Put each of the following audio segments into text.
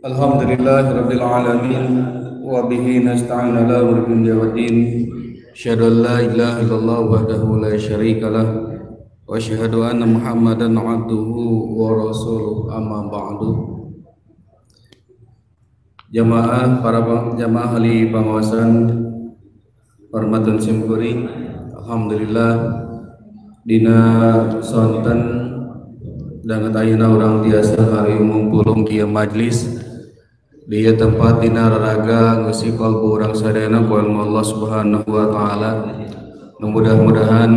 Alhamdulillahirabbil alamin wa bihi nasta'in ala umuri dunya waddin. Asyhadu an la ilaha illallah wahdahu la syarikalah wa asyhadu anna Muhammadan abduhu wa rasuluh amma ba'du. Jamaah ahli pengawasan hormatan simkuring. Alhamdulillah dina sonten dan ayeuna urang tiasa hari mumpulung kieu majlis di tempat dina raraga ngeusi kalbu urang sadayana ku ilmu Allah Subhanahu wa taala. Mudah-mudahan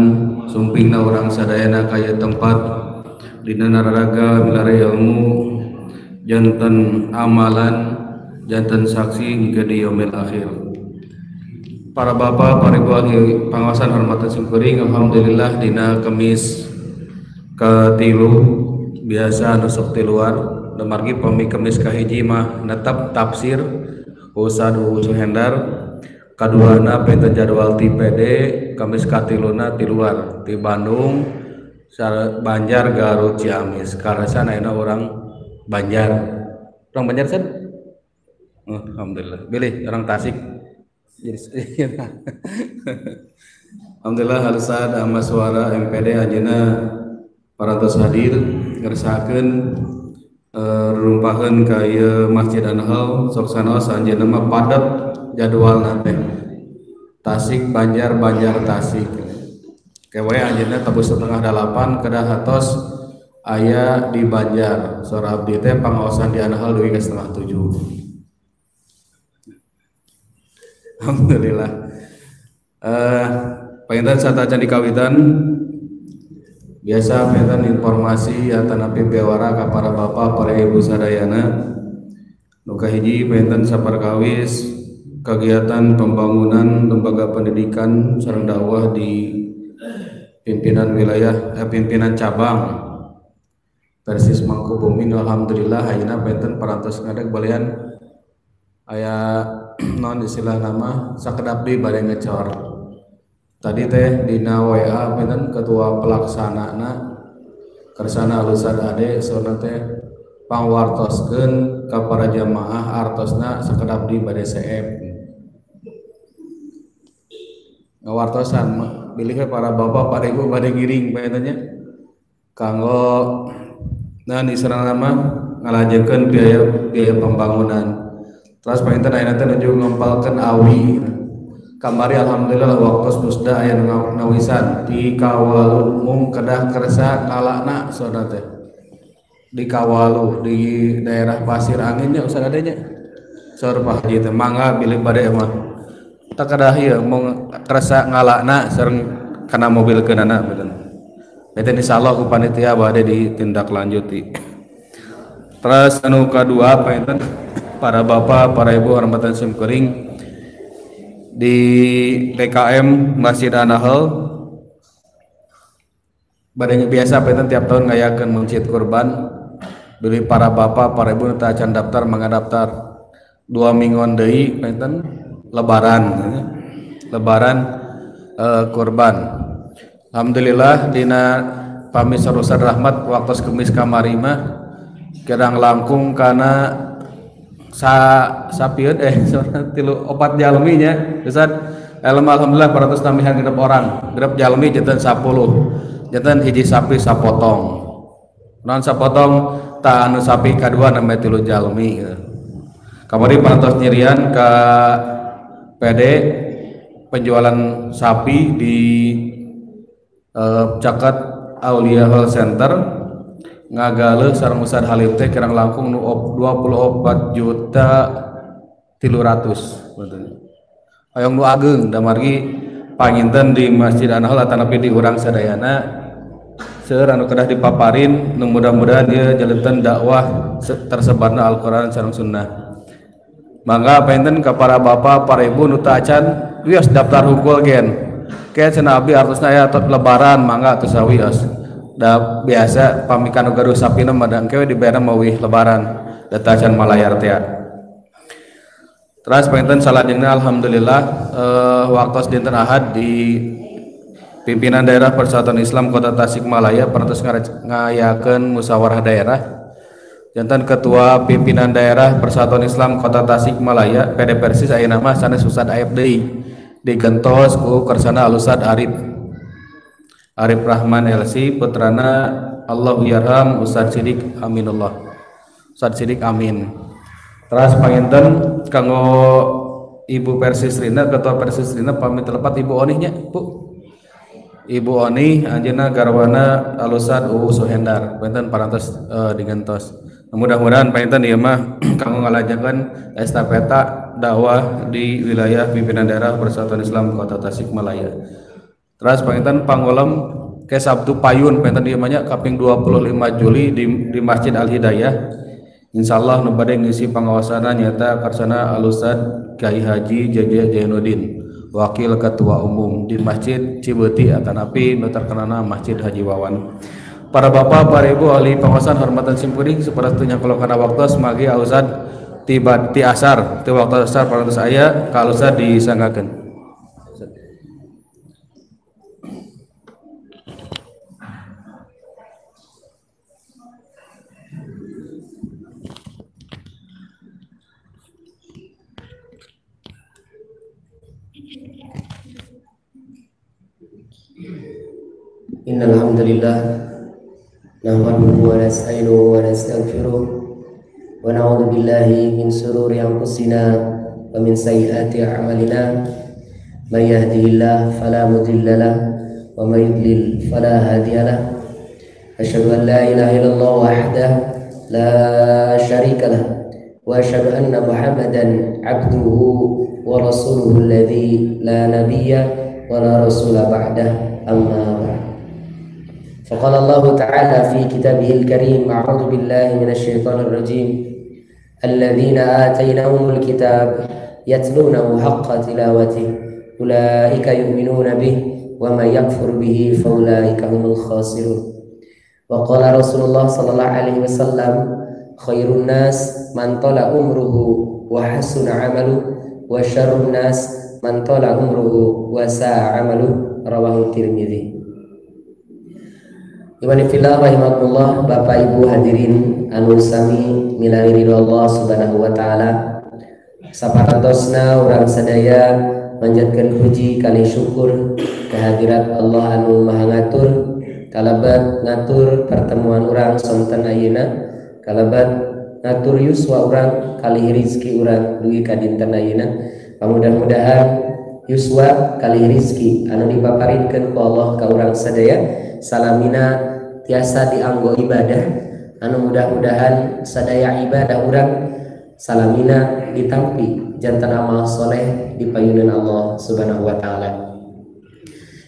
sumpingna urang sadayana kaya tempat dina raraga milare ilmu janten amalan janten saksi hingga di yaumil akhir. Para bapak, para ibu ahli pengawasan hormatan simkuring, alhamdulillah dina Kamis katilu biasa nusuk ti luar demargi pami Kamis kahiji mah netep tafsir Ustaz Suhendar, kaduana penten jadwal ti PD Kamis katiluna ti luar ti Bandung, Banjar, Garut, Ciamis. Karasa ayeuna orang Banjar. Orang Banjar san? Alhamdulillah. Bilih orang Tasik. Jadi alhamdulillah halusan ama suara MPD ajeuna parantos hadir ngeresakeun rumpaheun ka ieu Masjid Anhal sok sanaos anjeunna mah padet jadwalna teh. Tasik Banjar, Banjar Tasik. Kewe anjeunna tebus 7:30 kedah hatos aya di Banjar. Sora abdi teh pangaosan di Anhal dugi ka 6:30. Alhamdulillah. Panginten satacan di kawitan biasa penten informasi atanapi bewara ka para bapak para ibu sadayana nu kahiji penten saperkawis kegiatan pembangunan lembaga pendidikan sareng dakwah di pimpinan wilayah pimpinan cabang Persis Mangkubumi. Alhamdulillah ayeuna penten parantos ngadeg balian aya non istilah nama sakedap di bade ngecor. Tadi teh dina WA penten ketua pelaksanana kersana alusan ade sona teh pangwartoskeun ka para jamaah artosna sakedap di bade CF. Ngawartosan bilih para bapak para ibu bade ngiring pentennya kanggo dan istilahna nama ngalajekeun biaya pembangunan. Terus penginten ayeuna teh nuju ngempalkeun awi. Kamari alhamdulillah waktu musda aya nawisan di Kawalu mung kedah kersa ngalakna sona teh. Di Kawalu di daerah Pasir Anginnya usah adanya. Saur Pak Haji teh mangga bilih bade mah. Tak kedah ieu mung kersa ngalakna sareng kana mobilkeunana betul. Eta insyaallah ku panitia bade ditindaklanjuti. Terus anu kadua penginten para bapak, para ibu hormatan simkuring di PKM Masjid Anhal badanya biasa penten tiap tahun ngayakeun masjid kurban. Beli para bapak, para ibu teu acan daftar mangadaftar 2 mingguan deui penten lebaran kurban. Alhamdulillah dina pami sarusan rahmat waktu Kemis kamari mah kirang langkung kana sapieun tilu opat jalmi nya Ustaz. Alhamdulillah 400 namihan genep orang genep jalmi janten 10 janten hiji sapi sapotong non sapotong ta anu sapi kadua namanya tilu jalmi. Kamari parantos nyirian ka PD penjualan sapi di Caket Aulia Health Center ngagale sareng Ustaz Halim teh kirang langkung 24 juta 300 betul. Hayang nu ageung da margi panginten di Masjid Anhal atanapi di urang sadayana seueur anu kedah dipaparin nu mudah-mudahan ieu jaleunteun dakwah tersebarna Al-Qur'an sareng sunnah. Mangga panginten ka para bapak para ibu nu teu acan wios daftar hukul gen. Ke cenah abdi artosna aya lebaran mangga atuh sawios. Da biasa pamikan gaduh sapina madang kewe dibayar mawih lebaran datacan malayar teh. Terus panginten salajengna alhamdulillah waktu dinten Ahad di pimpinan daerah Persatuan Islam Kota Tasikmalaya parantos ngayakeun musyawarah daerah jantan Ketua Pimpinan Daerah Persatuan Islam Kota Tasikmalaya PD Persis ayeuna mah sanes Ustad AFD digentos ku kersana Al-Ustad Arif Rahman LC putrana Allahu yarham Ustad Sidik Aminullah Ustad Sidik Amin. Terus panginten kanggo Ibu Persis Rina Ketua Persis Rina pamit lepat Ibu Onihnya Bu. Ibu Oni anjeunna garwana Al-Ustad Suhendar panten parantos digentos. Mudah-mudahan panten ieu mah kanggo ngalajakeun estafeta dakwah di wilayah pimpinan daerah Persatuan Islam Kota Tasikmalaya. Terus panten panggolem ke Sabtu Payun panten ieu mah nya kaping 25 Juli di Masjid Al Hidayah. Insyaallah nu bade ngisi pangaosana nyata karsana Al-Ustad Kyai Haji Jaja Jainuddin, Wakil Ketua Umum di Masjid Cibeuti atanapi nu terkenalna Masjid Haji Wawan. Para bapak, para ibu, ahli pengawasan hormatan simkuring sepertinya kalau karena waktu semagi Ustad tiba di asar, ti waktu asar parantos aya ka Ustad disanggakeun. Innal hamdalillah nahmaduhu wa nasta'inuhu wa nastaghfiruh wa na'udzu billahi min shururi anfusina wa min sayyiati a'malina may yahdihillahu fala mudilla lahu wa may yudlil fala hadiya lahu asyhadu an la ilaha illallah wahdahu la syarika lahu wa asyhadu anna muhammadan 'abduhu wa rasuluhu alladzi la nabiyya wa la rasula ba'dahu amma ba'd. فقال الله تعالى في كتابه الكريم أعوذ بالله من الشيطان الرجيم الذين آتيناهم الكتاب يتلونه حق تلاوته أولئك يؤمنون به ومن يكفر به فأولئك هم الخاسرون وقال رسول الله صلى الله عليه وسلم خير الناس من طال عمره وحسن عمله وشر الناس من طال عمره وساء عمله رواه الترمذي. Imanifillah rahimakumullah, Bapak Ibu hadirin anu sami milari ridho Allah Subhanahu wa taala. Sapatantosna urang sadaya manjatkeun puji kali syukur kehadirat Allah anu Maha ngatur kalabat ngatur pertemuan urang sonten ayeuna, kalabat ngatur yuswa urang kali rizki urang dugi ka dinten ayeuna. Mudah-mudahan yuswa kali rizki anu dipaparinkeun ku Allah ka urang sadaya salamina tiasa dianggo ibadah anu mudah-mudahan sadaya ibadah urang salamina ditampi jantan amal soleh di payunan Allah Subhanahu wa taala.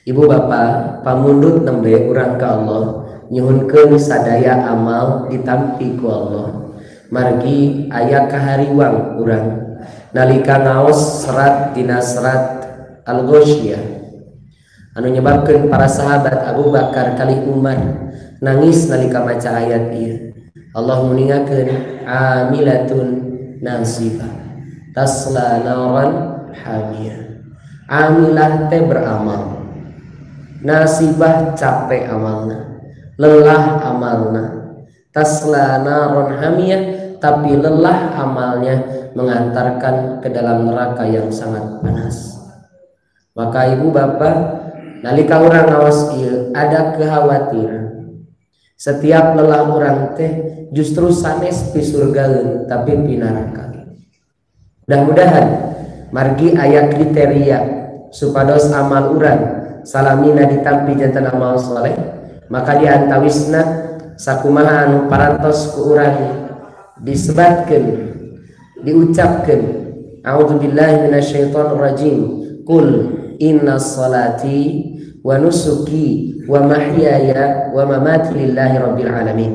Ibu bapak pamundut nembe urang ka Allah nyuhunkeun sadaya amal ditampi ku Allah margi aya kahariwang urang nalika ngaos serat dina serat Al-Ghasyiyah anu nyebabkeun para sahabat Abu Bakar kali Umar nangis nalika maca ayat ieu. Allah muningakeun amilatun nasibah tasla naran hamiyah. Amilah teh beramal, nasibah capek amalna, lelah amalna. Tasla naran hamiyah, tapi lelah amalnya mengantarkan ke dalam neraka yang sangat panas. Maka ibu bapak nalika urang ngaos ieu ada kekhawatiran setiap lelah orang teh justru sanes pi surgaeun tapi pi neraka. Mudah-mudahan margi aya kriteria supados amal urang salamina ditampi janten amal saleh, maka diantawisna sakumaha anu parantos ku urang disebatkeun diucapkeun a'udzubillahi minasyaitonir rajim qul innas salati wa nusuki wa mahyaya wa mamati lillahi rabbil alamin.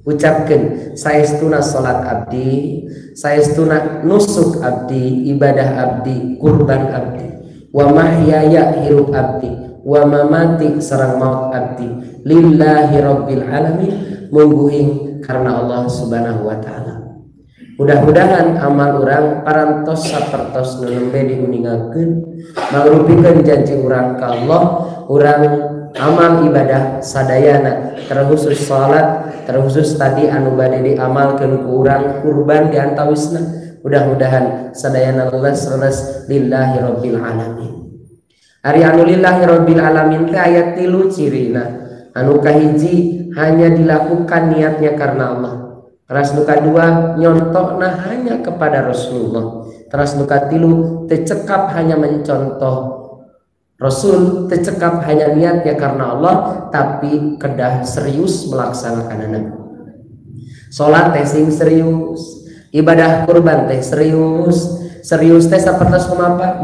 Ucapkeun saestuna salat abdi, saestuna nusuk abdi, ibadah abdi, kurban abdi, wa mahyaya hirup abdi, wa mamati sareng maut abdi lillahi rabbil alamin mungguhing karena Allah Subhanahu wa taala. Mudah-mudahan amal urang parantos sapertos nu nembe diuningakeun mangrupikeun janji urang ka Allah, urang amal ibadah sadayana terkhusus salat terkhusus tadi anu bade diamalkeun ku urang kurban diantawisna mudah-mudahan sadayana leres lillahi rabbil alamin. Ari anu lillahi rabbil alamin teh aya 3 cirina. Anu kahiji hanya dilakukan niatnya karena Allah. Terus nu kadua nyontokna hanya kepada Rasulullah. Terus nu katilu tecekap hanya mencontoh Rasul, tecekap hanya niatnya karena Allah tapi kedah serius melaksanakanana. Salat teh sing serius, ibadah kurban teh serius. Serius teh sapertos kumaha?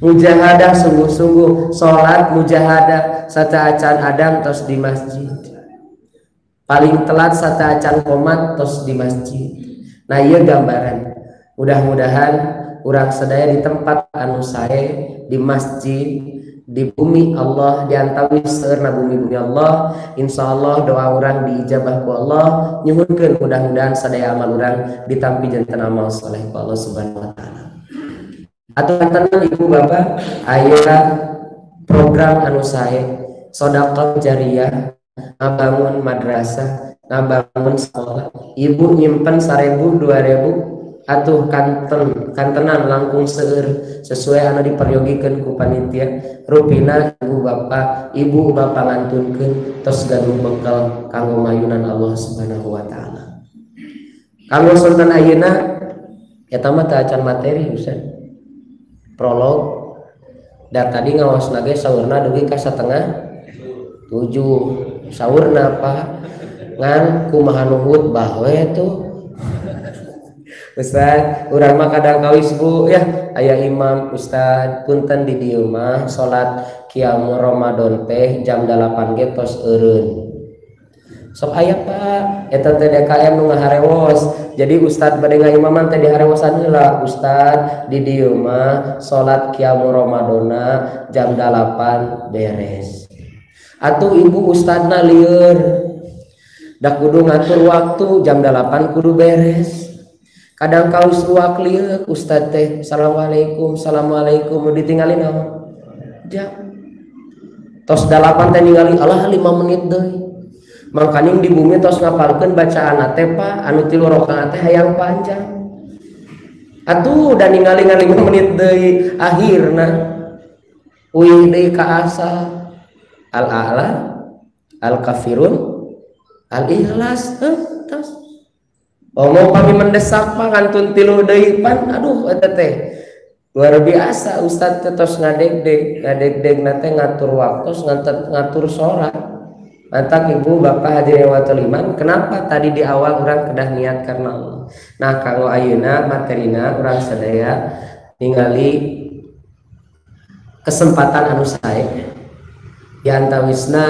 Mujahadah sungguh-sungguh, salat mujahadah sataacan adang tos di masjid. Paling telat sataacan qomat tos di masjid. Nah ieu gambaran. Mudah-mudahan urang sadaya di tempat anu sae di masjid di bumi Allah diantawi seueurna bumi Allah, insyaallah doa urang diijabah ku Allah. Nyuhunkeun mudah-mudahan sadaya amal urang ditampi janten amal saleh ku Allah Subhanahu wa taala. Atau tenang ibu bapak aya program anu sae sedekah jariyah ngabangun madrasah ngabangun sekolah ibu nyimpen 1.000 2.000 atuh kantenan langkung seueur sesuai anu diperyogikeun ku panitia rupina ibu bapak ngantunkeun tos gaduh bekal kanggo mayunan Allah Subhanahu wa taala. Kanggo sultan ayeuna eta mah teu acan materi Ustaz. Prolog dan tadi ngawas lagi saurna dugi ka 6:30 saurna apa ngan kumaha nuhut bawe tuh Ustaz urang mah kadang kawis bu ya aya imam Ustaz punten di dieu mah salat qiyam Ramadan teh jam 8 ge tos eureun sok aya Pak eta teh DKM nu ngaharewos jadi Ustad bade ngaimaman teh diharewosan heula Ustad di dieu mah salat qiyam Ramadana jam 8 beres atuh ibu ustadna lieur da kudu ngatur waktu jam 8 kudu beres kadang kaus ruak lieur ustad teh assalamualaikum ditinggalin naon jam tos 8 teh ningali alah 5 menit deui mangkaning di bumi tos ngapalkeun bacaan teh Pak anu 3 rakaat teh hayang panjang atuh dan ningali 5 menit deui akhirna uih deui ka asal al-a'la al-kafirun al-ikhlas tos omong pami mendesak Pak ngantun 3 deui pan aduh eta teh luar biasa ustad teh tos ngadeg-deg nate ngatur waktu ngatur salat. Mantap ibu bapak hadirin wa toliman. Kenapa tadi di awal orang kedah niat karena Allah. Nah kalau ayeuna materina orang sadaya ningali kesempatan anu sae diantawisna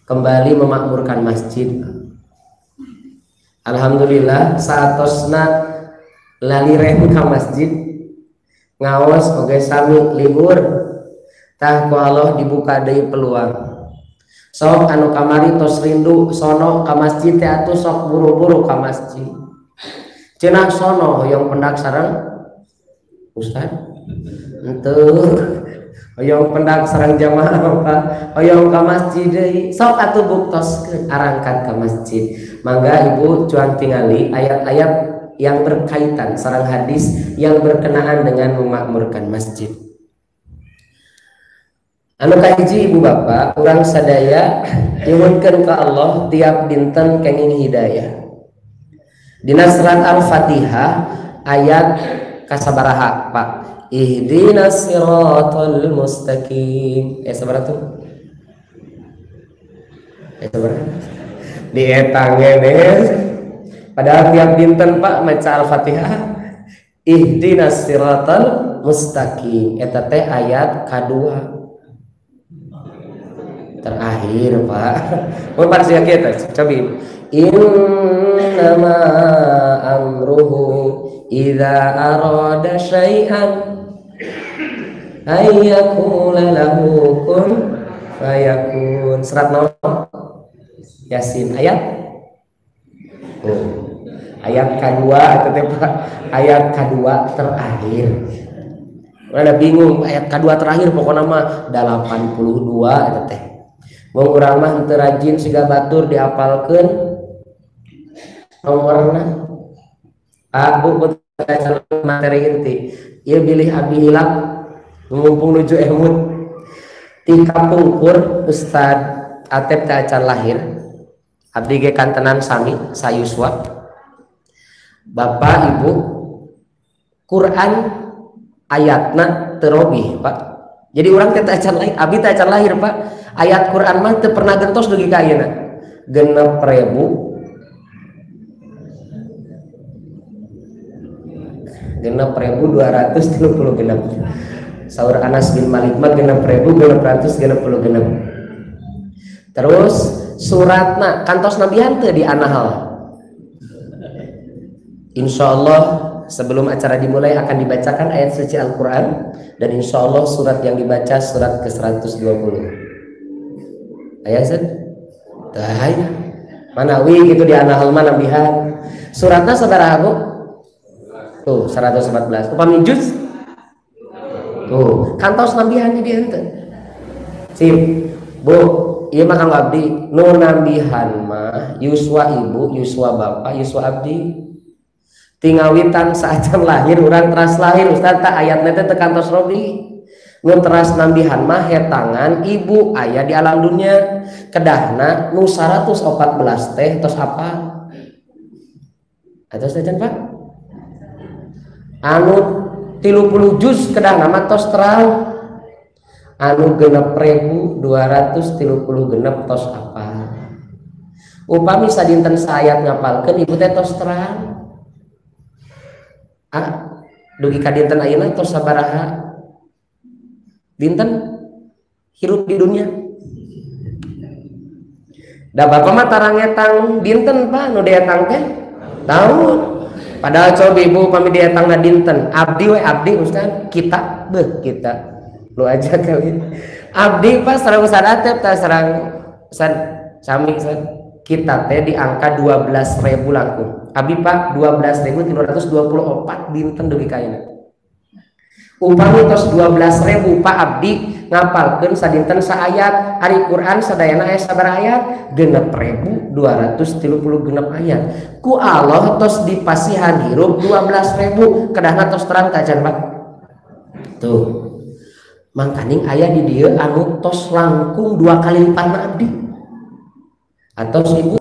kembali memakmurkan masjid. Alhamdulillah saatosna lalireh ka masjid ngaos oge sami libur tah ku Allah dibuka deui peluang. Sok anu kamari tos rindu sono ka masjid teh atuh sok buru-buru ka masjid. Cenah sono hoyong pendak sareng Ustaz. Henteu. Hoyong pendak sareng jamaah apa? Hoyong ka masjid deui. Sok atuh buktoskeun arangkat ka masjid. Mangga ibu cuan tingali ayat-ayat yang berkaitan sareng hadis yang berkenaan dengan memakmurkan masjid. Anu kahiji ibu bapak urang sadaya nyuhunkeun ka Allah tiap dinten kenging hidayah. Dina surat Al-Fatihah ayat kasabaraha Pak? Ihdinas siratal mustaqim. Sabaraha tuh? Sabaraha? Di eta geus. Padahal tiap dinten Pak maca Al-Fatihah ihdinas siratal mustaqim. Eta teh ayat kadua terakhir Pak. Mun parsia kita cobi innama amruhu idza arada syai'an ayyakula lahu kun fayakun. Surat Yasin ayat ayat kedua atau Pak ayat kedua terakhir Ada bingung ayat kedua terakhir pokoknya mah 82 eta teh. Mau urang mah teu rajin siga batur diapalkeun nomorna. Bu materi inti. Ieu bilih abdi hilap mumpung nuju emut ti kapungkur Ustad Atep teh acan lahir. Abdi ge kantenan sami sayuswa. Bapak Ibu Quran ayatna terobih Pak. Jadi orang teh acan lahir, abdi teh acan lahir Pak. Ayat Quran mah teu pernah gentos dugi ka ayeuna. 6.236. Saur Anas bin Malik mah 6.636. Terus suratna kantos nabihan teu di An-Nahl. Insyaallah sebelum acara dimulai akan dibacakan ayat suci Al-Quran. Dan insyaallah surat yang dibaca surat ke-120. Ayat set tah manawi gitu di An-Nahl mah nabihan. Suratna sabaraha Bu? Tuh 114. Upami juz tuh kantos nabihan di henteu. Sip Bu, ieu mah kang abdi nu nabihan mah yuswa ibu, yuswa bapak, yuswa abdi. Tingawitan saacan lahir urang teras lahir Ustaz tak ayatna teh teu kantos robi. Nu teras nabihan mah hetangan ibu aya di alam dunia. Kedahna nu 114 teh tos apa? Atos teh Pak? Anu 30 juz kedah nama tos terang anu 6.236 tos apa upami sadinten sayat ngapalkeun ibu teh tos terang dugi ka dinten ayeuna tos sabaraha dinten hirup di dunia da bapak mah tarang etang dinten Pak nu dietang teh tahun. Padahal coba ibu pami dietangna dinten abdi we abdi Ustaz kita beuh kita lu aja kali abdi pas sareng Ustaz Atep tah sareng Ustaz sami kita teh di angka 12.000 langkung abdi Pak 12.324 dinten dugi ka ayeuna upami tos 12.000 Pak abdi ngapalkeun sadinten saayat ari Quran sadayana aya sabaraha ayat 6.236 ayat ku Allah tos dipasihan hirup 12.000 kedahna tos terang kajan Pak tuh mangkaning aya di dieu anu tos langkung 2 kali lipatna abdi atos ibu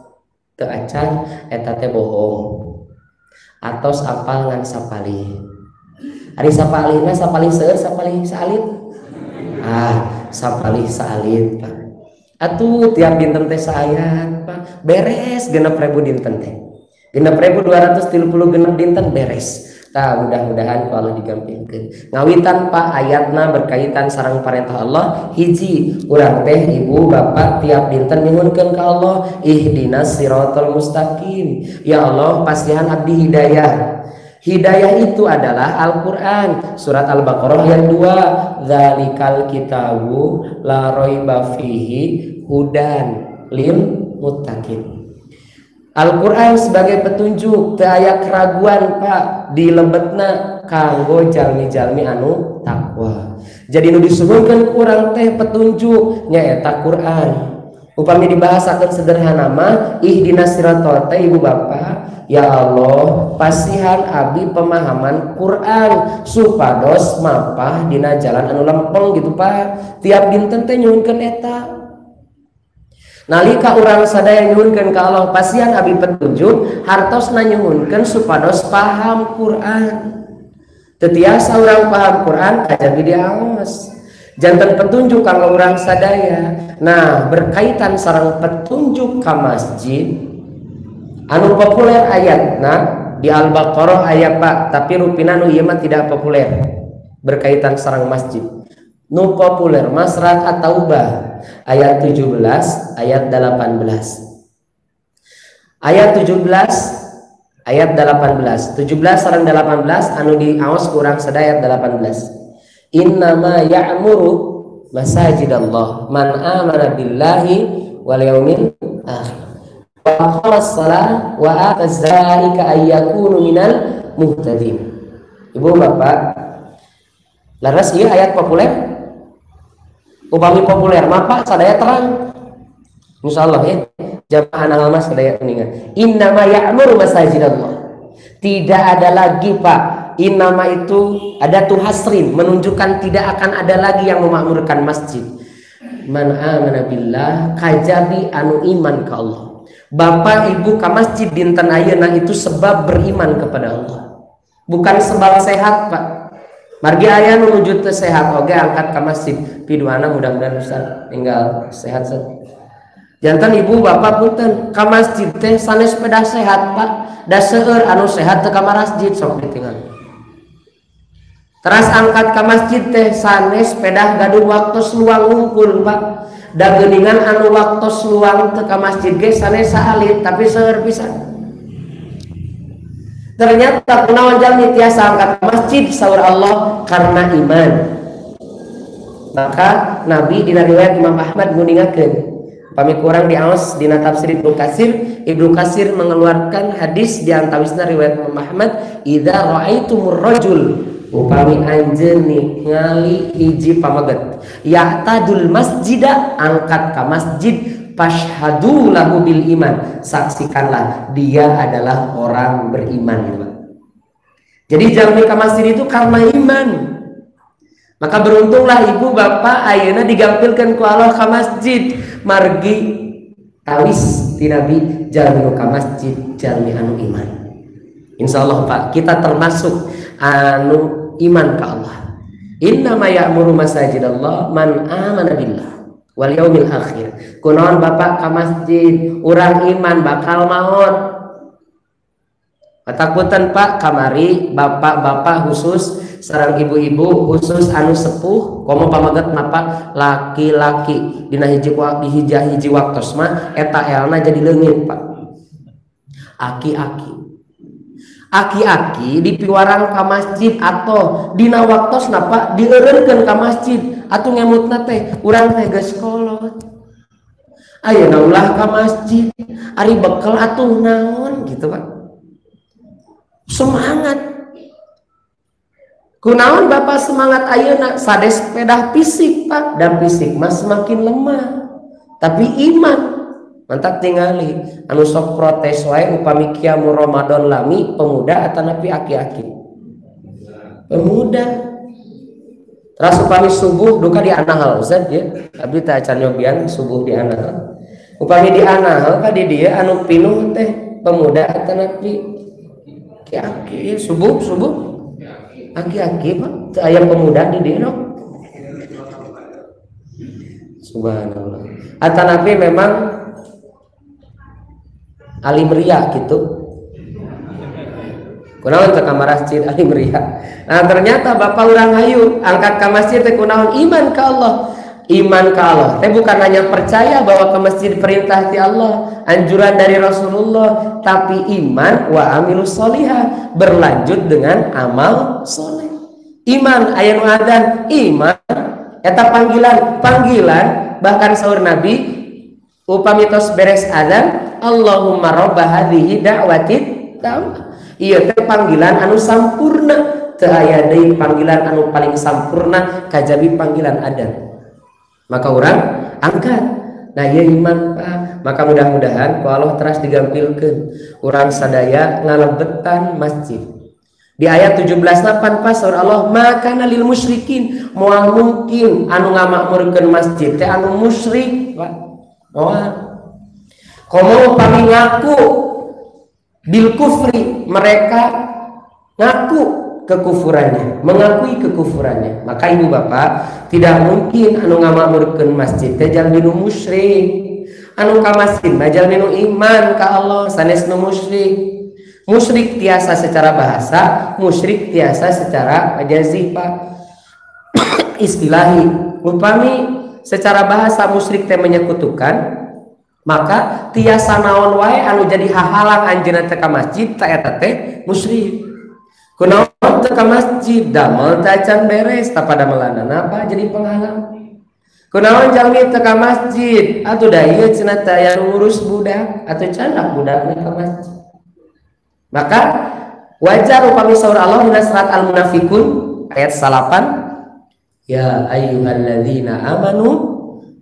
teu acan eta teh bohong atos apal ngan sapalih ari sapalihna sapalih seueur sapalih salit sapalih salit Pak atuh tiap dinten teh saayat Pak beres 6.000 dinten teh 6.236 dinten beres tah mudah-mudahan ku Allah digampingkeun ngawitan Pak ayatna berkaitan sareng parentah Allah hiji urang teh ibu bapak tiap dinten nyuhunkeun ka Allah ihdinas siratal mustaqim ya Allah pasihan abdi hidayah. Hidayah itu adalah Al-Quran surat Al-Baqarah ayat 2 dzalikal kitabu la raiba fihi hudan lil muttaqin. Al-Quran sebagai petunjuk teu aya keraguan Pak di lebetna kanggo jalmi-jalmi anu takwa. Jadi nu disuguhkeun ku urang teh petunjuk nyaeta Quran. Upami dibahasakeun sederhana mah ihdinas siratal teh ibu bapak ya Allah pasihan abdi pemahaman Quran supados mapah dina jalan anu lempeng gitu Pak tiap dinten teh nyuhunkeun eta nalika urang sadaya nyuhunkeun ka Allah pasihan abdi petunjuk hartosna nyuhunkeun supados paham Quran teu tiasa urang paham Quran kajagi diaos janten petunjuk kanggo urang sadaya. Nah berkaitan sareng petunjuk ka masjid anu populer ayatna di Al-Baqarah ayat Pak tapi rupina nu ieu mah tidak populer berkaitan sareng masjid nu populer mas surat At-Taubah ayat 17 ayat 18 ayat 17 ayat 18 17 sareng 18 anu diaos ku urang sadaya ayat 18 innama ya'muru masajidallah man amana billahi wal yaumil akhir wa aqamas shalah wa ataz zakata ay yakunu minal muhtadin. Ibu bapak Laras ieu ayat populer. Upami populer maka sadaya terang. Insyaallah ya. Jamaah almas sadaya kuningan. Innama ya'muru masajidallah. Tidak ada lagi Pak. Innama itu ada tuh hasrin menunjukkan tidak akan ada lagi yang memakmurkan masjid. Man amana billah kajabi anu iman ke Allah. Bapak ibu ke masjid dinten ayeuna itu sebab beriman kepada Allah. Bukan sebab sehat Pak. Margi aya nu wujud teu sehat oge angkat ke masjid. Piduana mudah-mudahan Ustaz tinggal sehat saja. Jantan ibu bapak punten ka masjid teh sanes sepeda sehat Pak. Da seueur anu sehat teu ka masjid sok ditinggal. Teras angkat ka masjid teh sanes sepeda gaduh waktu luang ngungkul Pak. Da geuningan anu waktu luang teu ka masjid ge sanes saalit tapi seueur pisan. Ternyata kunaon jalmi tiasa angkat ka masjid saur Allah karena iman. Maka Nabi dina riwayat Imam Ahmad nguningakeun pami kurang diaos dina tafsir Ibnu Katsir mengeluarkan hadis di antawisna riwayat Imam Ahmad idza raaitumur rajul upami anjeun ningali hiji pamaget yahtadul masjida angkat ka masjid fashhadu lahu bil iman saksikanlah dia adalah orang beriman. Jadi jalmi ka masjid itu karena iman. Maka beruntunglah ibu bapak ayeuna digampilkeun ku Allah ka masjid margi awis ti Nabi jalmi ka masjid jalmi anu iman. Insyaallah Pak kita termasuk anu iman ka Allah. Innama ya'muru masajidallah man amana billah wal yaumil akhir. Kunaon bapak ka masjid urang iman bakal maot. Katakutan Pak kamari bapak-bapak khusus sareng ibu-ibu khusus anu sepuh komo pamaget napa laki-laki dina hiji waktos mah eta elna jadi leungit Pak. Aki-aki dipiwarang ka masjid atau dina waktos napa dieureurkeun ka masjid atuh ngemutna teh urang teh geus kolot. Ayeuna ulah ka masjid ari bekel atuh naon gitu Pak. Semangat. Kunaon bapak semangat ayeuna sades sepeda fisik Pak dan fisik mas semakin lemah tapi iman mantap tingali anu sok protes wae upami kiamu Ramadan lami pemuda atau napi aki-aki pemuda terus upami subuh duka di anahal Ustaz ya abdi teh acan nyobian subuh di anahal upami di anahal ka di dia anu pinuh teh pemuda atau napi aki-aki subuh aki-aki Pak aya pemuda di dieu subhanallah atanapi memang alim ria gitu kunaon teh ka masjid alim ria. Nah ternyata bapak urang hayu angkat ka masjid teh kunaon iman ka Allah. Iman ka Allah teh bukan hanya percaya bahwa ke masjid perintah ti Allah anjuran dari Rasulullah tapi iman wa amilus solihah berlanjut dengan amal soleh. Iman aya nu adzan iman eta panggilan bahkan saur Nabi upami tos beres adzan Allahumma robba hadhihi da'watit tam ieu teh panggilan anu sampurna teu aya deui panggilan anu paling sampurna kajabi panggilan adzan maka orang angkat nah ieu iman Pak maka mudah-mudahan ku Allah teras digampilkeun urang sadaya ngalebetan masjid di ayat 17:8 pas surah Allah maka lil musyrikin moal mungkin anu ngamakmurkeun masjid teh anu musyrik Pak moal komo upami ngaku bil kufri mereka ngaku kekufurannya mengakui kekufurannya maka ibu bapak tidak mungkin anu ngamakmurkeun masjid teh jalmi nu musyrik anu ka masjid mah jalmi nu iman ka Allah sanes nu musyrik. Musyrik tiasa secara bahasa, musyrik tiasa secara majazi Pak. Istilahi, upami secara bahasa musyrik teh menyekutukan, maka tiasa naon wae anu jadi hahalang anjeunna teh ka masjid ta eta teh musyrik. Kunaon teh ka masjid damel teh can beres ta pada melanana apa jadi penghalang. Kunaon jalmi teh ka masjid atuh da ieu cenah teh aya ngurus budak atuh candak budakna ka masjid. Maka wajar upami saur Allah dina surat Al-Munafiqun ayat 8 Ya ayyuhalladzina amanu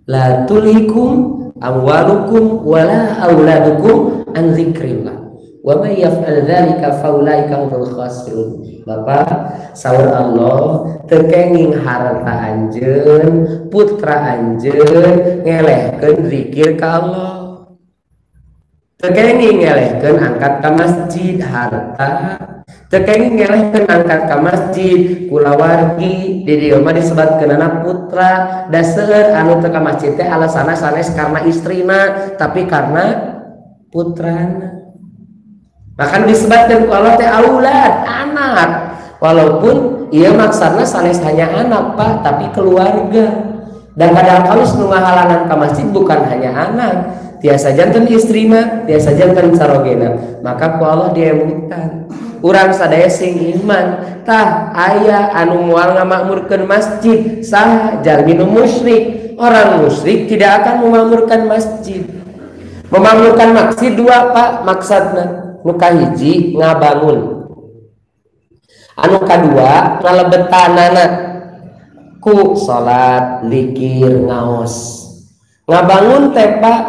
la tulhikum amwalukum wala auladukum an dzikrillah wa may yaf'al dzalika faulaika humul khasirun. Bapak saur Allah tekenging harta anjeun putra anjeun ngelehkeun zikir ka Allah, tekenging ngelehkeun angkat ka masjid harta, tekenging ngelehkeun angkat ka masjid kulawargi di dieu mah disebutkeunana putra da seueur anu teu ka masjid teh alasana sanes karena istrina tapi karena putrana. Maka disebutkan ku Allah teh aulad, anak. Walaupun ieu maksudna sanes hanya anak Pak, tapi keluarga. Dan kadang-kadang nu ngahalangan ka masjid bukan hanya anak, tiasa janten istrina, tiasa janten sarogena. Maka ku Allah diemutkan. Urang sadaya sing iman, tah aya anu moal ngamakmurkeun masjid, saha jalmi nu musyrik. Orang musyrik tidak akan memakmurkan masjid. Memakmurkan masjid dua Pak maksudna. Nu kahiji ngabangun, anu kadua ngalebetanana ku salat zikir ngaos. Ngabangun teh Pak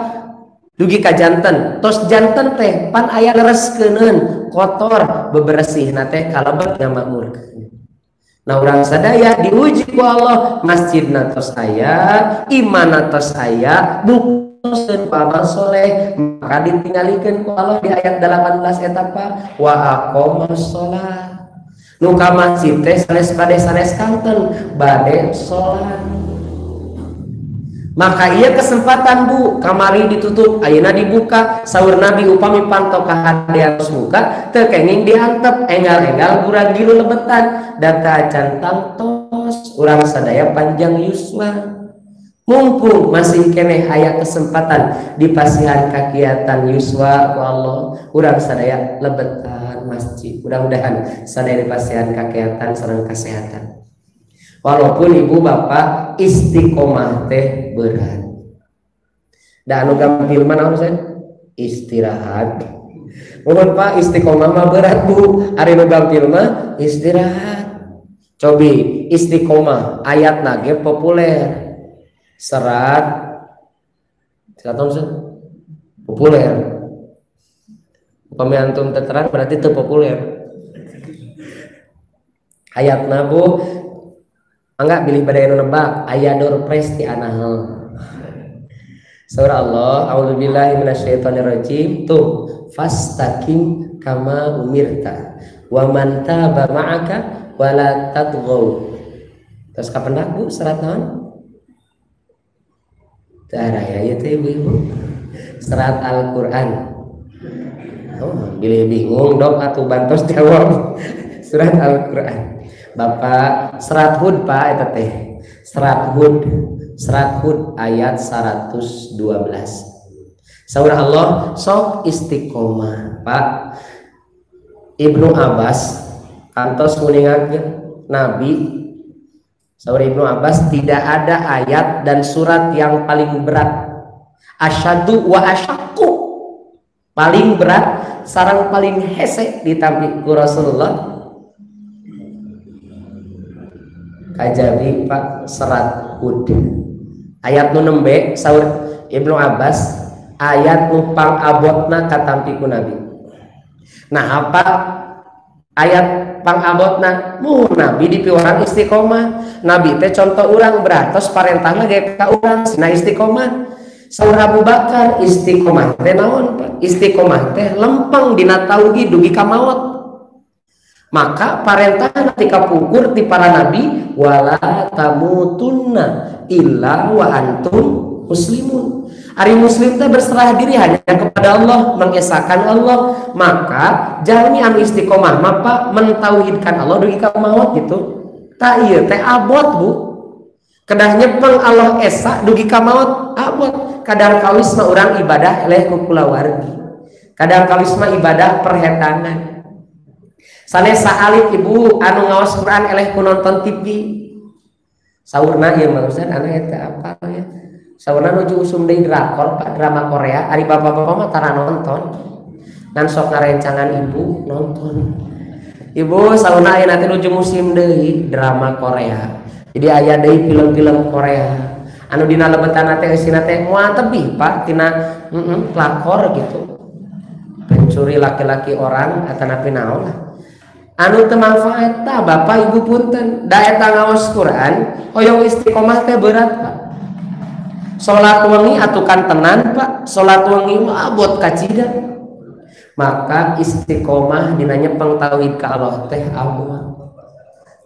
dugi ka janten, tos janten teh pan aya lereskeun kotor bebersihna teh kalebet ngamakmurkeun. Nah urang sadaya diuji ku Allah, masjidna tos aya, imanna tos aya, dan paman soleh, maka ditinggalikeun ku Allah di ayat 18 eta Pak, wa aqomas sholat. Nu ka masjid teh sanes bade sanes kanten bade sholat. Maka iya kesempatan Bu, kamari ditutup ayeuna dibuka. Saur Nabi upami panto ka hadiah muka teu kenging diantep enggal-enggal gurang gilu lebetan data cantang tos urang sadaya panjang yusma. Mumpung masih keneh aya kesempatan di pasihan kagiatan yuswa ku Allah, urang sadaya lebetan masjid. Mudah-mudahan sadaya di pasihan kagiatan sareng kesehatan. Walaupun ibu bapak istiqomah teh berat. Da anu gampil mah naon sen? Istirahat. Mun Pak istiqomah mah berat Bu, ari nu gampil mah istirahat. Cobi istiqomah ayatna ge populer. Serat populer. Upami antum terang berarti teu populer. Ayatna Bu, angga bilih bade anu nebak aya door prize ti anahal. Surah Allah, a'udzubillahi minasyaitonirrajim. Tuh, fastaqim kama umirta wa man taba ma'aka wala tatghaw. Terus kapendak Bu serat naon? Cara ya itu ibu serat Al-Quran. Oh, bilih bingung dong atuh bantos jawab. Surat Al-Quran. Bapak serat Hud Pak eta teh. Serat Hud ayat 112. Saur Allah sok istiqomah Pak. Ibnu Abbas kantos nguningakeun Nabi. Saur Ibnu Abbas, tidak ada ayat dan surat yang paling berat. Asyadu wa asyakku, paling berat sarang paling hese ditampi ku Rasulullah. Kajabi Pak serat Hud. Ayat nu nembe saur Ibnu Abbas, ayat nu pangabotna katampi ku Nabi. Nah apa ayat pangabotna Nabi dipiwaran istiqomah. Nabi teh contoh urang beratos parentahna ge ka urang na istiqomah. Saur Abu Bakar istiqomah teh naon Pak? Istiqomah teh lempeng dina tauhid dugi ka maot. Maka parentahna ti kapungkur ti para nabi wala tamutunna illa wa antum muslimun. Ari muslim teh berserah diri hanya kepada Allah, mengesahkan Allah. Maka jalmi anu istiqomah mah Pak mentauhidkan Allah dugi ka maot gitu. Ta ieu teh abot Bu. Kedah nyepeng Allah esa dugi ka maot abot. Kadang kawis mah urang ibadah eleh ku kulawargi. Kadang kawis mah ibadah perhetangan. Sanes saalit ibu anu ngaos Quran eleh ku nonton TV. Saurna ieu mah Ustaz anu eta apa ya? Saurna nuju usum deui drakor Pak, drama Korea. Ari bapak-bapak mah tara nonton. Dan sok ngarencangan ibu nonton. Ibu saurna aya nanti nuju musim deui drama Korea. Jadi aya deui film-film Korea anu dina lebetan teh eusina teh moal tebih Pak tina pelakor gitu, pencuri laki-laki orang atanapi naon lah anu teu manfaat tah Bapak Ibu punten da eta ngaos Quran hoyong istiqomah teh berat Pak. Salat wengi atukan tenan Pak, salat wengi mah abot kacida. Maka istiqomah dina nyepeng tauhid ka Allah teh abot.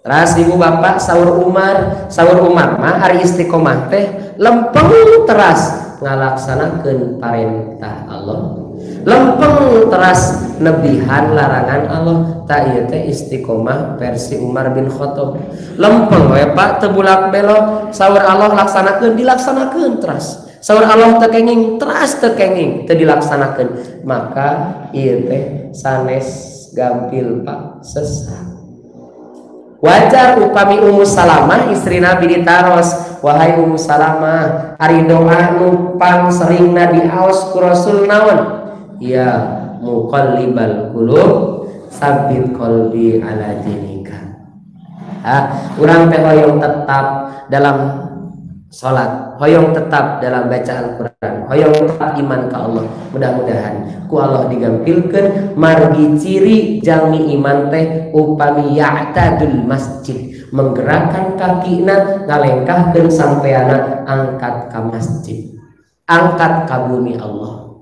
Teras Ibu Bapak saur Umar mah hari istiqomah teh lempeng teras ngalaksanakeun parentah Allah, lempeng teras nebihan larangan Allah. Ta ieu teh istiqomah versi Umar bin Khattab. Lempeng we Pak teu bulak belok, saur Allah laksanakeun dilaksanakeun teras, saur Allah teu kenging teras teu kenging teu dilaksanakeun. Maka ieu teh sanes gampil Pak sesat. Wajar upami Ummu Salamah istri Nabi ditaros, wahai Ummu Salamah, ari doa nu pang seringna diaos ku Rasul naon? Ya muqallibal qulub, sabbit qalbi ala dinika. Urang teh hoyong tetap dalam salat, hoyong tetap dalam baca Al-Qur'an, hoyong tetap iman ka Allah. Mudah-mudahan ku Allah digampilkeun margi ciri jalmi iman teh upami ya'tadul masjid, menggerakkan kakina ngalengkahkeun sampeana angkat ka masjid, angkat ka bumi Allah.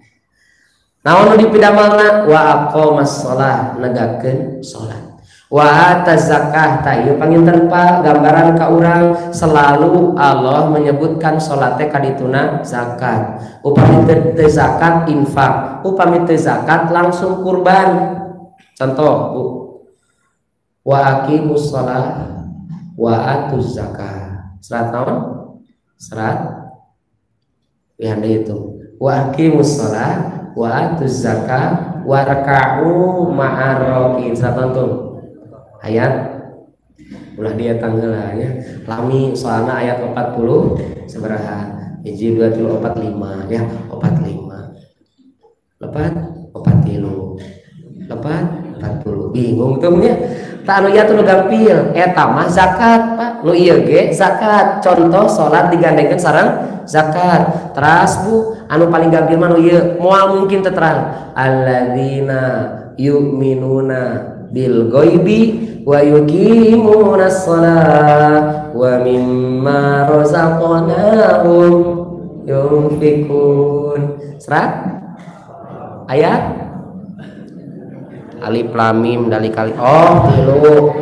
Naon nu dipidamalna? Wa aqamas shalah, negakeun salat. Wa ataz zakah, ta ieu panginten Pak gambaran ka urang selalu Allah menyebutkan salat teh kadituna zakat. Upami teu zakat infak, upami teu zakat langsung kurban. Contoh Bu, wa aqimus shalah wa atuz zakah. Serat naon? Serat ya itu. Wa aqimus shalah wa atuz zakah wa raka'u ma'ar rakiin. Serat nonton ayat ulah dia tanggalannya lami soalnya ayat 40 sabaraha hiji 2 3 4 5 ya 45 lepat 40 lepat 40 bingung tuh nya tak anu ieu teh nu gampil eta mah zakat Pak nu ieu ge zakat contoh salat digandengkeun sareng zakat. Teras Bu anu paling gampil mah nu ieu moal mungkin teu terang alladzina yu'minuna bil ghaibi wa yuqimunas shalah wa mimma razaqnahum yunfikun. Serat ayat alif lam mim dali kali tilu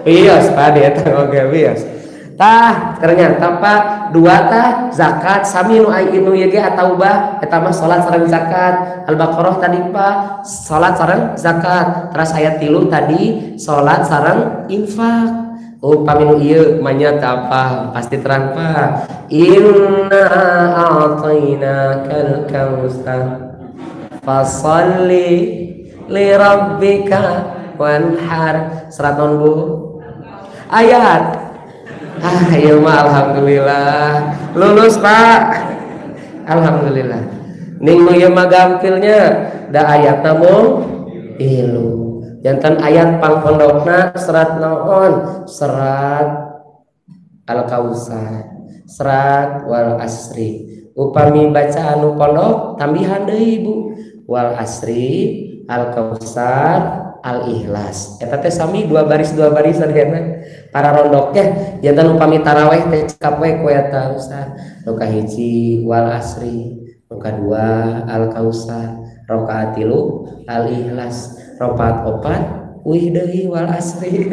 bias Pak eta oge bias tah ternyata Pak dua tah zakat sami nu anu ieu ge ataubah eta mah salat sareng zakat. Al-Baqarah tadi Pak salat sareng zakat. Terus ayat 3 tadi salat sareng infak. Upami nu ieu manya teh apa pasti terang Pak. Inna a'tainakal kautsar fasalli li rabbika wanhar. Serat non Bu ayat iya mah alhamdulillah lulus Pak, alhamdulillah. Ning nu ieu mah gampilnya da ayat namun ilu jantan ayat pangpondokna serat naon? Serat Al-Kautsar, serat wal asri. Upami baca anu pondok tambihan deui Bu, wal asri, Al-Kautsar, Al-Ikhlas. Eta teh sami dua baris hargana. Para rondoknya jantan upami taraweh teh cekap we ku eta Ustaz. Nu kahiji wal asri, nu kadua Al-Kautsar, rakaat 3 Al-Ikhlas, rakaat 4 wih deui wal asri.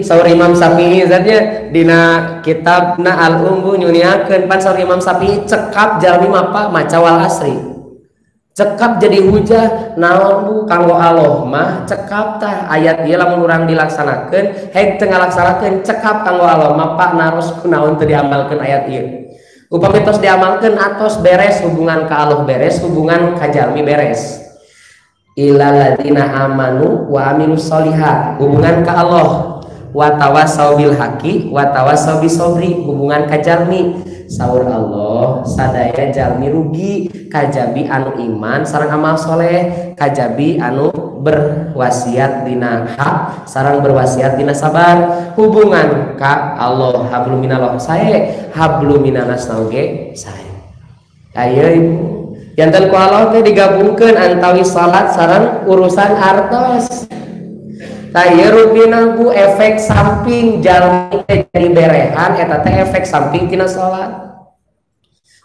Saur Imam Syafi'i zatnya dina kitabna Al-Umbu nyuniakeun pan saur Imam Syafi'i cekap jalmi mapa maca wal asri. Cekap jadi hujah naon Bu kanggo Allah mah cekap tah ayat ieu lamun urang dilaksanakeun hek teu ngalaksanakeun cekap kanggo Allah mah Pak naros kunaon teu diamalkeun ayat ieu. Upami tos diamalkeun atos beres hubungan ka Allah beres hubungan ka jalmi beres. Ilal ladzina amanu wa amilus solihat hubungan ka Allah wa tawassaw bil haqi wa tawassaw bis sabri, hubungan ka jalmi. Saur Allah sadaya jalmi rugi kajabi anu iman sareng amal soleh, kajabi anu berwasiat dina hak sareng berwasiat dina sabar. Hubungan ka Allah hablum minallah sae, hablum minanas nauge sae. Ayo ibu jantan ku Allah teh digabungkeun antawi salat sareng urusan artos. Taya rupina bu efek samping jalmi jadi berehan eta teh efek samping tina salat.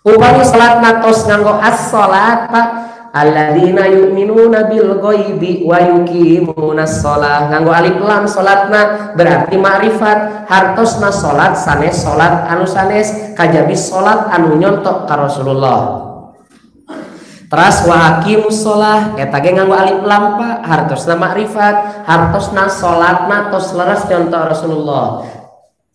Upami salat natos nganggo as-salat Pak, alladzina yu'minuna bil ghaibi wa yuqimunas shalah, nganggo alif lam salatna berarti ma'rifat. Hartosna salat sanes salat anu sanes, kajabi salat anu nyontok ka Rasulullah. Teras wa aqimus shalah eta ge nganggo alif lam Pak, hartosna makrifat, hartosna salatna tos leres contoh Rasulullah.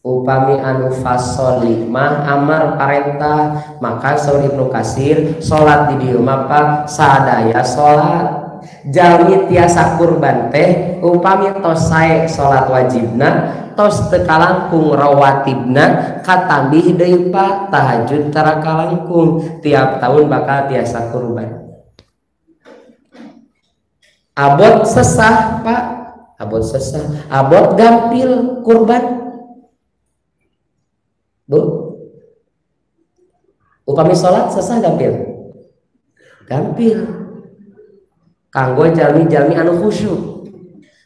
Upami anu fasoli mah amar parentah, maka saur Ibnu Katsir salat di dieu mah Pak sadaya salat. Jalmi tiasa kurban teh upami tos sae salat wajibna, tos teu kalangkung rawatibna, katambih deui Pak tahajud tara kalangkung, tiap tahun bakal tiasa kurban. Abot sesah Pak, abot sesah, abot gampil kurban Bu. Upami salat sesah gampil, gampil kanggo jalmi-jalmi anu khusyuk.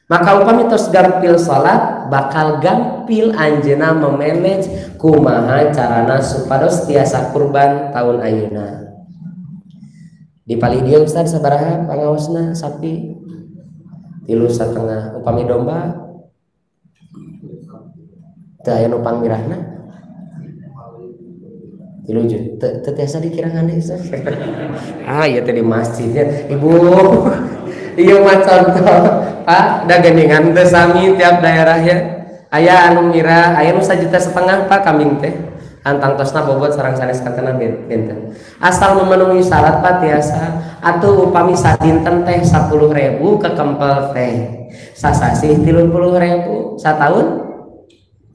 Maka upami tos gampil salat bakal gampil anjeunna memanage kumaha carana supados tiasa kurban tahun ayeuna. Di pali dia Ustaz sabaraha pangaosna sapi 3,5. Upami domba teu aya nu pangmirahna 3 juta teu tiasa dikirahan Ustaz. Ieu teh di masjidnya Ibu. Ieu mah contoh Pak da geningan teu sami tiap daerah ya. Aya anu mirah, aya nu 1,5 juta Pak kambing teh. Antang tosna bobot sareng sanes kantana benten. Asal memenuhi syarat Pak tiasa. Atuh upami sadinten teh 10.000 kekempel teh. Sasasih 30.000 sataun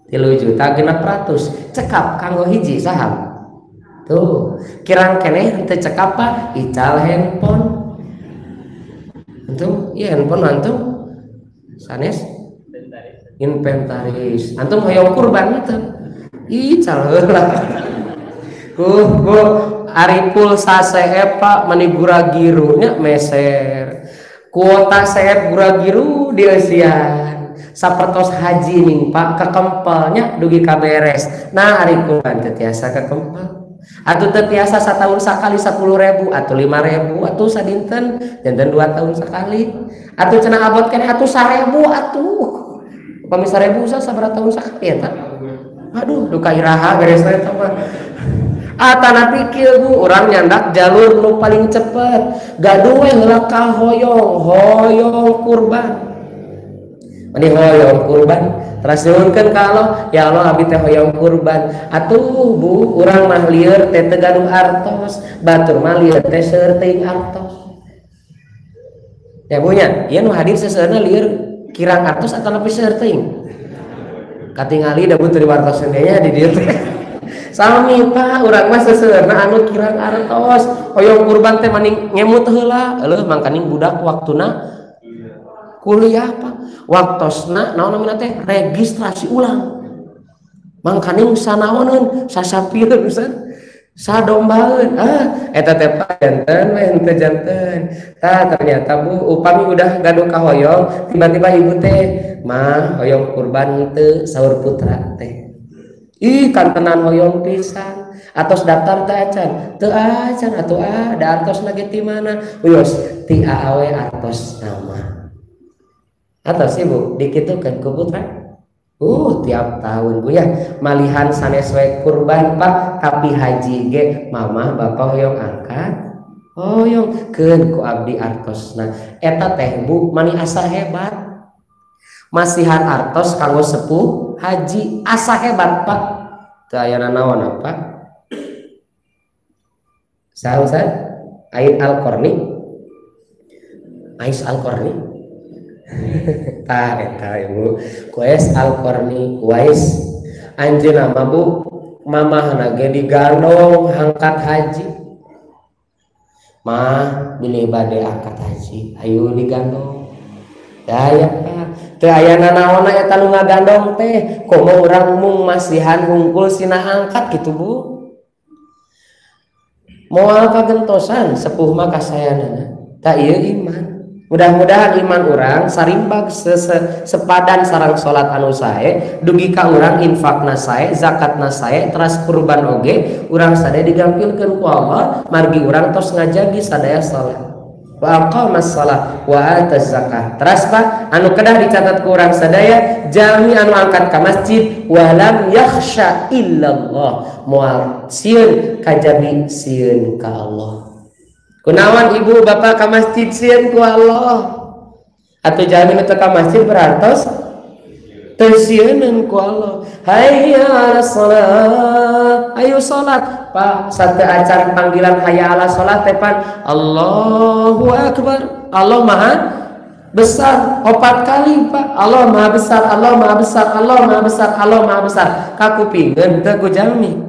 3.600.000 cekap kanggo hiji saham. Tuh, kirang keneh teu cekap Pak ical handphone. Antum, iya handphone antum sanes inventaris. Antum hoyong kurban teh. Ical heula. Bu, ari pulsa seep Pak meni gura-giru nya meser. Kuota seep gura-giru dieusian. Sapertos haji ning Pak kakempelnya dugi kaberes. Nah ari kurban teh tiasa kakempel. Atuh teu tiasa satahun sakali 10.000 atau 5.000 atuh sadinten janten 2 tahun sekali. Atuh cenah abot keneh atuh 1.000 atuh. Upami 1.000 sabaraha tahun sakali eta? Aduh duka iraha beresna eta mah. Atana pikir Bu, urang nyandak jalur nu paling cepet. Gaduh we heula ka hoyong kurban. Mani hoyong kurban teras nyuhunkeun ka Allah, ya Allah abdi teh hoyong kurban. Atuh Bu, urang mah lieur teh teu gaduh artos, batur mah lieur teh seueur teuing artos. Ya Bu nya, ieu nu hadir seseueurna lieur kirang artos atawa nepi seueur teuing. Katingali da Bu teu diwartoseun nya di dieu teh. Sami Pak, urang mah seseueurna anu kirang artos. Hoyong kurban teh maning ngemut heula, eueuh mangkaning budak waktuna kuliah Pak. Waktosna naon namina teh registrasi ulang. Mangkaning sanaoneun sasapieun Ustaz. Sadombaeun. Eta teh Pak janten we henteu janten. Ternyata Bu upami udah gaduh ka hoyong, tiba-tiba ibu teh, "Mah, hoyong kurban teu saur putra teh." Ih kantenan hoyong pisan. Atos daftar teu acan. Teu acan atuh da artosna ge ti mana? Wios ti AAW artos nama. Atau sih Bu dikitukeun ku putra. Tiap tahun Bu ya malihan sanes we kurban Pak, tapi haji ge mamah bapak hoyong angkat hoyong keun ku abdi artosna. Eta teh Bu mani asa hebat. Masihan artos kanggo sepuh haji asa hebat Pak. Teu aya naon apa? Saha Ustaz? Ais Al-Qarni. Tah eta Ibu Kues Al-Qarni Kues anjeunna mah Bu mamahna ge digandong angkat haji mah bilih bade angkat haji ayo digandong daya teu aya nanaonna eta nu ngagandong teh komo urang mung masihan hungkul sina angkat kitu Bu moal kagentosan sepuh mah kasayanana tak ieu iman. Mudah-mudahan iman orang sarimbag sepadan sarang salat anu sae dugi ka urang infakna sae zakatna sae teras kurban oge urang sadaya digampilkeun ku Allah margi urang tos ngajagi sadaya salat wa aqamas shalah wa ataz zakah teras pa anu kedah dicatat ku urang sadaya jami anu angkat ka masjid wa lam yakhsha illallah moal sieun kajabi sieun ka Allah. Kunawan ibu bapak ka masjid sieun ku Allah atau jamin teu ka masjid berantos teu sieun ku Allah. Hayya 'alas shalat ayo salat Pak sate acan panggilan hayya 'alas shalat teh pan Allahu akbar Allah maha besar 4 kali Pak Allah maha besar Allah maha besar Allah maha besar Allah maha besar kakupingeun teu ku jami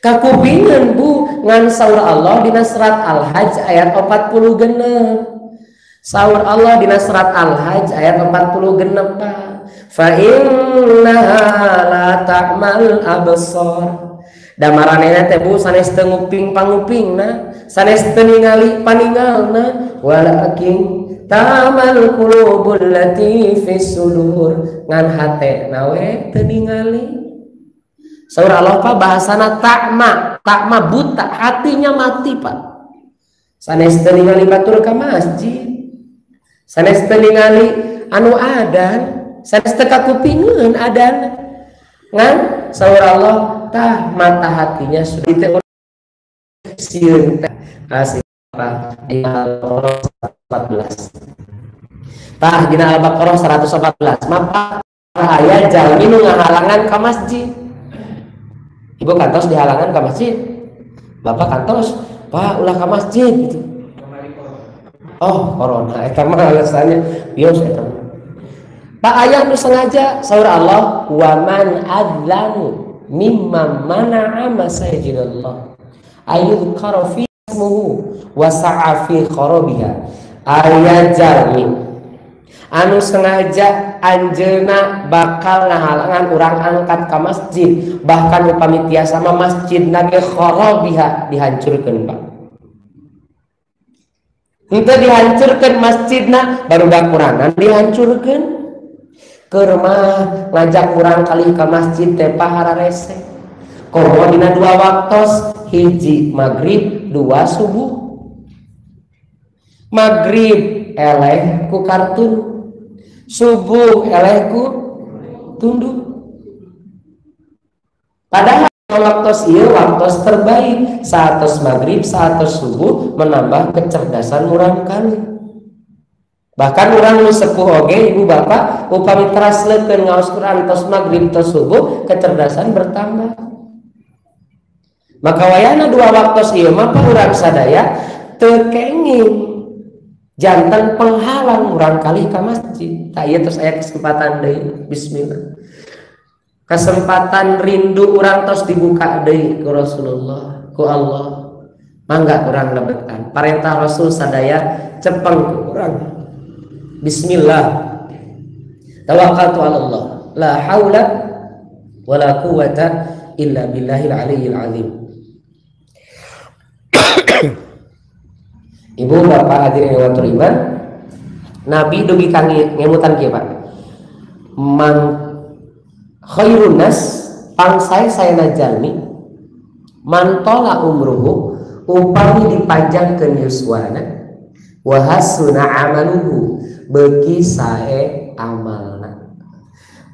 kakupingan Bu ngan saur Allah dina surat Al-Hajj ayat 40 genep saur Allah dina surat Al-Hajj ayat 40 genep fa innaha la ta'mal absar da maranehna teh Bu sanes teu nguping pangupingna sanes teu ningali paningalna walakin ta'mal qulubul lati fis sudur ngan hatena we teu ningali. Saur Allah Pak bahasana takma buta hatinya mati Pak sanes teu ningali batur ka masjid sanes teu ningali anu adan sanes teu kakupingeun adan ngan saur Allah tah mata hatinya sudah teu sieun teh asih Pak di Al-Baqarah 114 tah dina Al-Baqarah 114 maka aya jalmi nu ngahalangan ka masjid. Ibu kantos dihalangan ke masjid bapak kantos Pak ulah ke masjid gitu oh corona eta mah alasannya bios eta Pak aya nu sengaja saur Allah wa man adzlamu mimman mana'a masajidallah ayyudhkara fi ismuhu wa sa'a fi kharabiha aya jalmi anu sengaja anjeuna bakal ngahalangan urang angkat ka masjid bahkan upami tiasa mah masjid nage kharabiha dihancurkeun Pak henteu dihancurkeun masjidna barudak uranan dihancurkeun keur mah ngajak urang kali ka masjid teh pahara rese komo dina 2 waktos hiji maghrib 2 subuh maghrib eleh ku kartun subuh elehku tunduk padahal waktu ieu waktu terbaik saatos maghrib saatos subuh menambah kecerdasan urang kali bahkan urang nu sepuh oge ibu bapak upami teraslekeun ngaos Quran tos maghrib tos subuh kecerdasan bertambah maka wayana 2 waktu ieu mah urang sadaya teu kenging jantan penghalang urang kali ka masjid tak ieu tos aya kesempatan deui bismillah kesempatan rindu urang tos dibuka deui ku Rasulullah ku Allah mangga urang lebetan parentah Rasul sadaya cepeng ku urang bismillah tawakkaltu ala Allah la haula wala quwata illa billahil aliyyil azim. Ibu bapak hadirin yang watur iman Nabi dugi kami ngemutan kieu Pak man khairun nas pangsai sayana jalmi mantola umruhu upami dipanjangkeun yuswana wa hasuna amaluhu beuki sae amalna.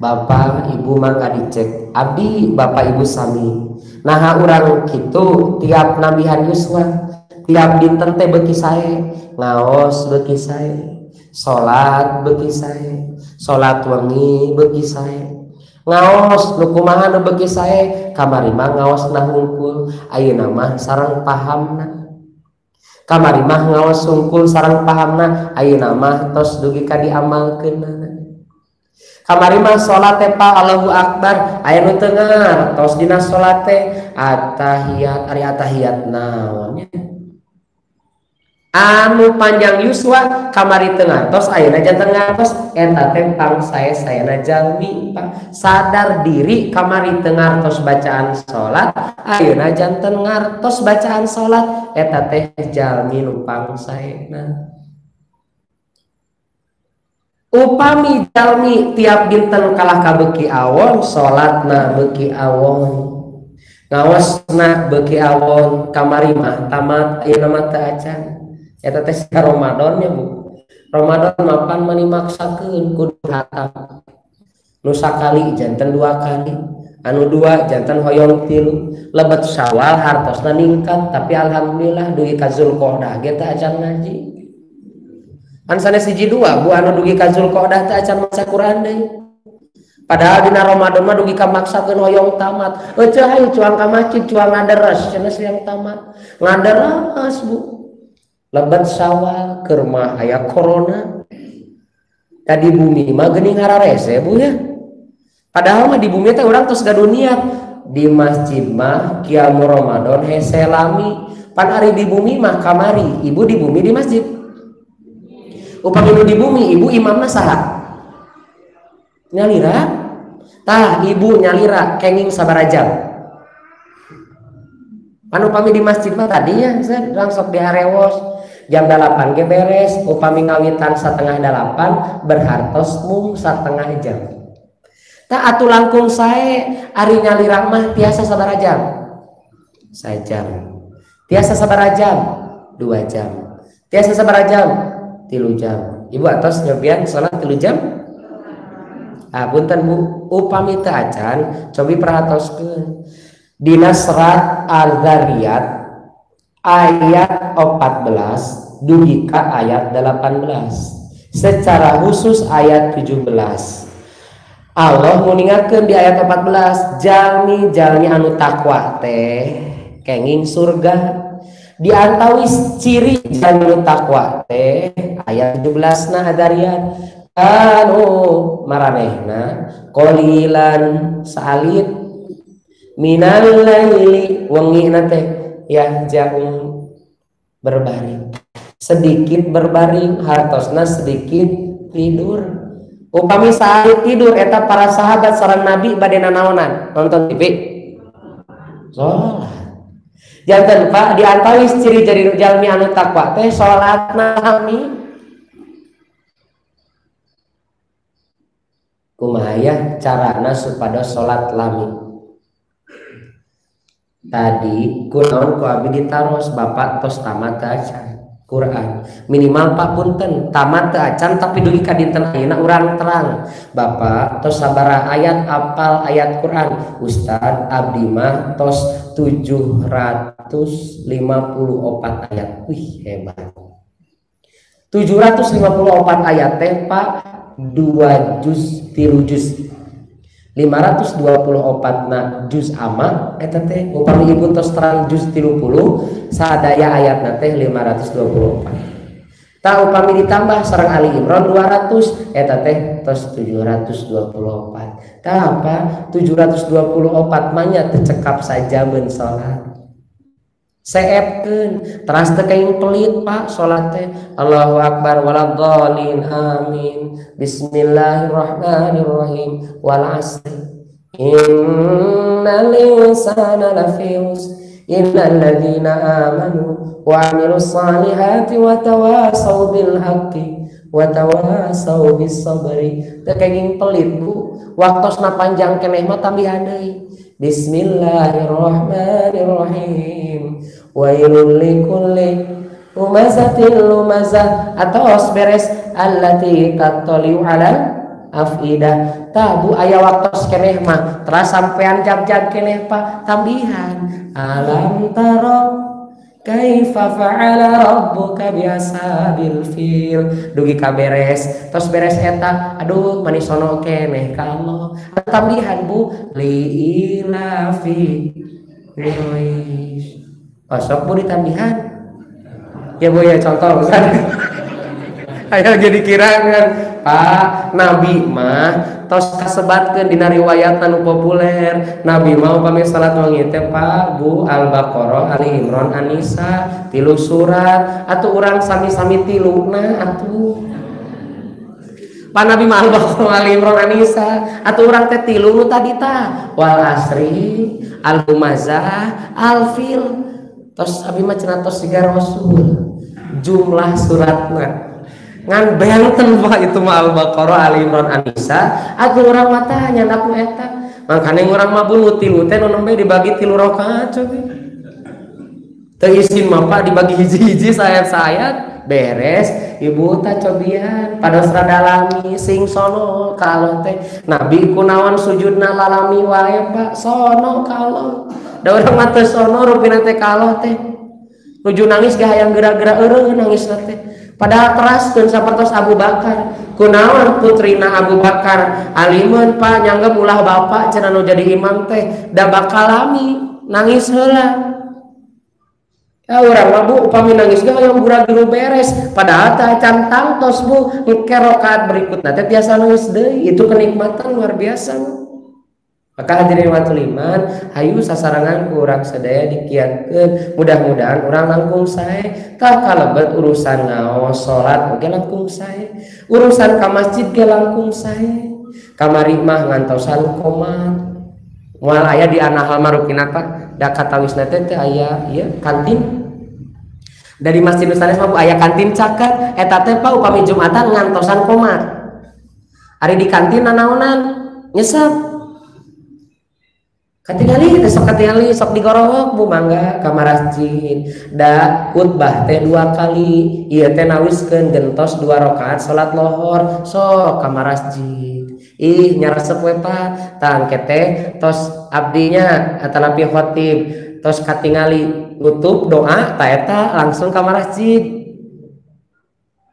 Bapak ibu mangga dicek abdi bapak ibu sami naha urang kitu tiap nabihan yuswa tiap dinten teh beuki sae ngaos beuki sae salat beuki sae salat wengi beuki sae ngaos nu kumaha nu beuki sae kamari mah ngaosna hungkul ayeuna mah sareng pahamna Kamari mah ngaos sungkul sareng pahamna, ayeuna mah tos dugi ka diamalkeunna. Kamari mah salat teh pa Allahu Akbar, aya nu teu ngar tos dina salat teh atahiyat, ari atahiyat naon nya? Anu panjang yuswa kamari teu ngartos ayeuna janten ngartos eta teh pangsae-saena jalmi Pak. Sadar diri kamari teu ngartos bacaan salat, ayeuna janten ngartos bacaan salat, eta teh jalmi nu pangsaena. Upami jalmi tiap dinten kalah kabeuki awon, salatna beuki awon, ngaosna beuki awon, kamari mah tamat ayeuna mah teu acan. Eta teh Ramadan ya Bu. Ramadan mapan mani maksakeun kudu hatam. Nu sakali janten 2 kali, anu 2 janten hoyong 3. Lebet Syawal hartosna ningkat, tapi alhamdulillah dugi ka Zulqa'dah ge teh acan ngaji. An sanes 1 2 Bu anu dugi ka Zulqa'dah teh acan maca Quran deui. Padahal dina Ramadan mah dugi ka maksakeun hoyong tamat. Eueuh hayu cuang ka masjid cuang ngaderes cenah yang tamat. Ngaderes Bu. Lebet Syawal keur mah aya corona. Tadi bumi mah geuning hararese Bu ya. Padahal mah di bumi teh urang tos gaduh niat di masjid mah qiyamul Ramadan hese lami. Pan ari di bumi mah kamari, ibu di bumi di masjid. Upami nu di bumi ibu imamna saha? Nyalira. Tah ibu nyalira kenging sabaraha jam? Pan upami di masjid mah tadinya langsung diharewos jam 8 ge beres, upami ngawitan 7:30 berhartos mung 1/2 jam. Tah atuh langkung sae ari nyalira mah tiasa sabaraha jam? 1 jam. Tiasa sabaraha jam? 2 jam. Tiasa sabaraha jam? 3 jam. Ibu atos nyobian salat 3 jam? Punten Bu, upami teu acan cobi perhatoskeun. Dina serat Al-Dzariyat ayat 14 dugi ka ayat 18. Secara khusus ayat 17. Allah nguningatkeun di ayat 14, jalmi anu takwa teh kenging surga. Di antawis ciri jalmi anu takwa teh ayat 17 Dzariyat anu maranehna qalilan salit minal laili wengina teh ya jang berbaring, sedikit berbaring hartosna sedikit tidur. Upami saali tidur eta para sahabat sareng Nabi bade nanaonan nonton TV salat. Janten Pak di antawis ciri jadi jalmi anu takwa teh salatna lami. Kumaha ya carana supados salat lami? Tadi kunaon ku abdi ditaros bapak tos tamat teu acan Quran minimal Pak punten tamat teu acan tapi dugi ka dinten ayeuna urang terang bapak tos sabaraha ayat apal ayat Quran. Ustad abdi mah tos 754 ayat. Wih hebat. 754 ayat teh Pak 2 juz 3 juz 524 na juz amma eta teh upami ibu tos terang juz 30 sadaya ayatna teh 524. Tah upami ditambah sareng Ali Imran 200 eta teh tos 724. Tah apa 724 mah nya teu cekap sajameun salat. Seepkeun teras teu kaing pelit Pak salat teh Allahu Akbar waladhdallin amin bismillahirrahmanirrahim wal asr innal insana lafi khusr innal ladzina amanu wa 'amilus solihati wa tawasaw bil haqqi wa tawasaw bis sabri. Teu kaing pelit Bu waktosna panjang keneh mah tambihan deui bismillahirrahmanirrahim wailul likulli humazatil lumazah atos beres allati tattali'u alal afidah. Tah Bu aya waktos keneh mah teras sampean jag-jag keneh Pak tambihan alam taro kaifa fa'ala rabbuka biashabil fil dugi ka beres tos beres eta aduh manis sono keneh ka Allah tambihan Bu li ilafi Quraish. Sok Bu ditambihan Ya Bu ya contoh Ustaz. Aya jadi kira kan Pak Nabi mah tos kasebatkeun dina riwayat anu populer Nabi mah upami salat wengi teh Pak Bu Al-Baqarah, Ali Imran, An-Nisa 3 surat atuh urang sami-sami 3 atuh. Pak Nabi mah Al-Baqarah, Ali Imran, An-Nisa atuh urang teh 3 nu tadi tah wal asri, al-humazah, al-fil. Tos abi mah cenah tos siga Rasul jumlah suratna ngan benten Pak itu mah Al-Baqarah, Ali Imran, An-Nisa atuh urang mah tah nyandak nu eta makanya urang mah bunuh 3 teh nu nembe dibagi 3 rakaat coba teu izin mah Pak dibagi hiji-hiji sayat-sayat beres ibu tah cobian pados rada lami sing sono kalau teh Nabi kunaon sujudna lalami wae Pak sono kalau da urang mah teu sono rupina teh kalau teh nuju nangis ge hayang geura-geura eureun nangisna teh padahal teraskeun sapertos Abu Bakar kunaon putrina Abu Bakar alimun Pak nyanggep ulah bapak cenah nu jadi imam teh da bakal lami nangis heula ya urang mah Bu upami nangis ge hayang gura-guru beres padahal teh can tangtos Bu engke rakaat berikutna teh tiasa nangis deui itu kenikmatan luar biasa. Maka hadirin watul iman hayu sasarangan ku urang sadaya dikiatkeun mudah-mudahan urang langkung sae tah kalebet urusan ngaos salat oge langkung sae urusan ka masjid ge langkung sae kamari mah ngantosan qomat moal aya di anahal marupina Pak da katawisna teh aya ieu kantin dari masjid Nusanes mah aya kantin caket eta teh Pak upami Jumatan ngantosan qomat ari di kantin nanaonan nyesep katingali sok katingali sok digorowok Bu mangga ka masjid da khutbah teh 2 kali ieu teh nawiskeun gentos 2 rakaat salat lohor sok ka masjid ih nyaresep we Pak tang teh tos abdinya atanapi khotib tos katingali nutup doa ta eta langsung ka masjid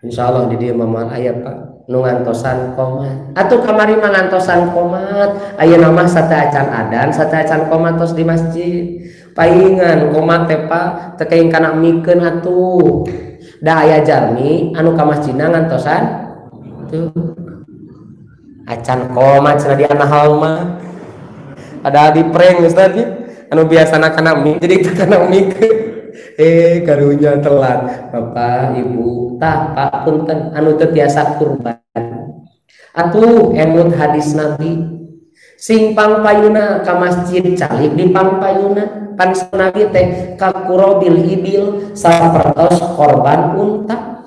insyaallah di dieu mah aya Pak nu ngantosan qomat atuh kamari mah ngantosan qomat ayeuna mah sateuacan adan sateuacan qomat tos di masjid paingan qomat teh Pak teu kaing kana mikeun atuh da aya jalmi anu ka masjidna ngantosan tuh acan qomat cenah di anahal mah ada di prank Ustaz anu biasana kana mie jadi kana mikeun karunya telat Bapak Ibu tah Pak punten anu teu tiasa kurban atuh emut hadis Nabi sing pangpayuna ka masjid calik di pangpayuna pan Nabi teh ka qurabil ibil sapertos korban unta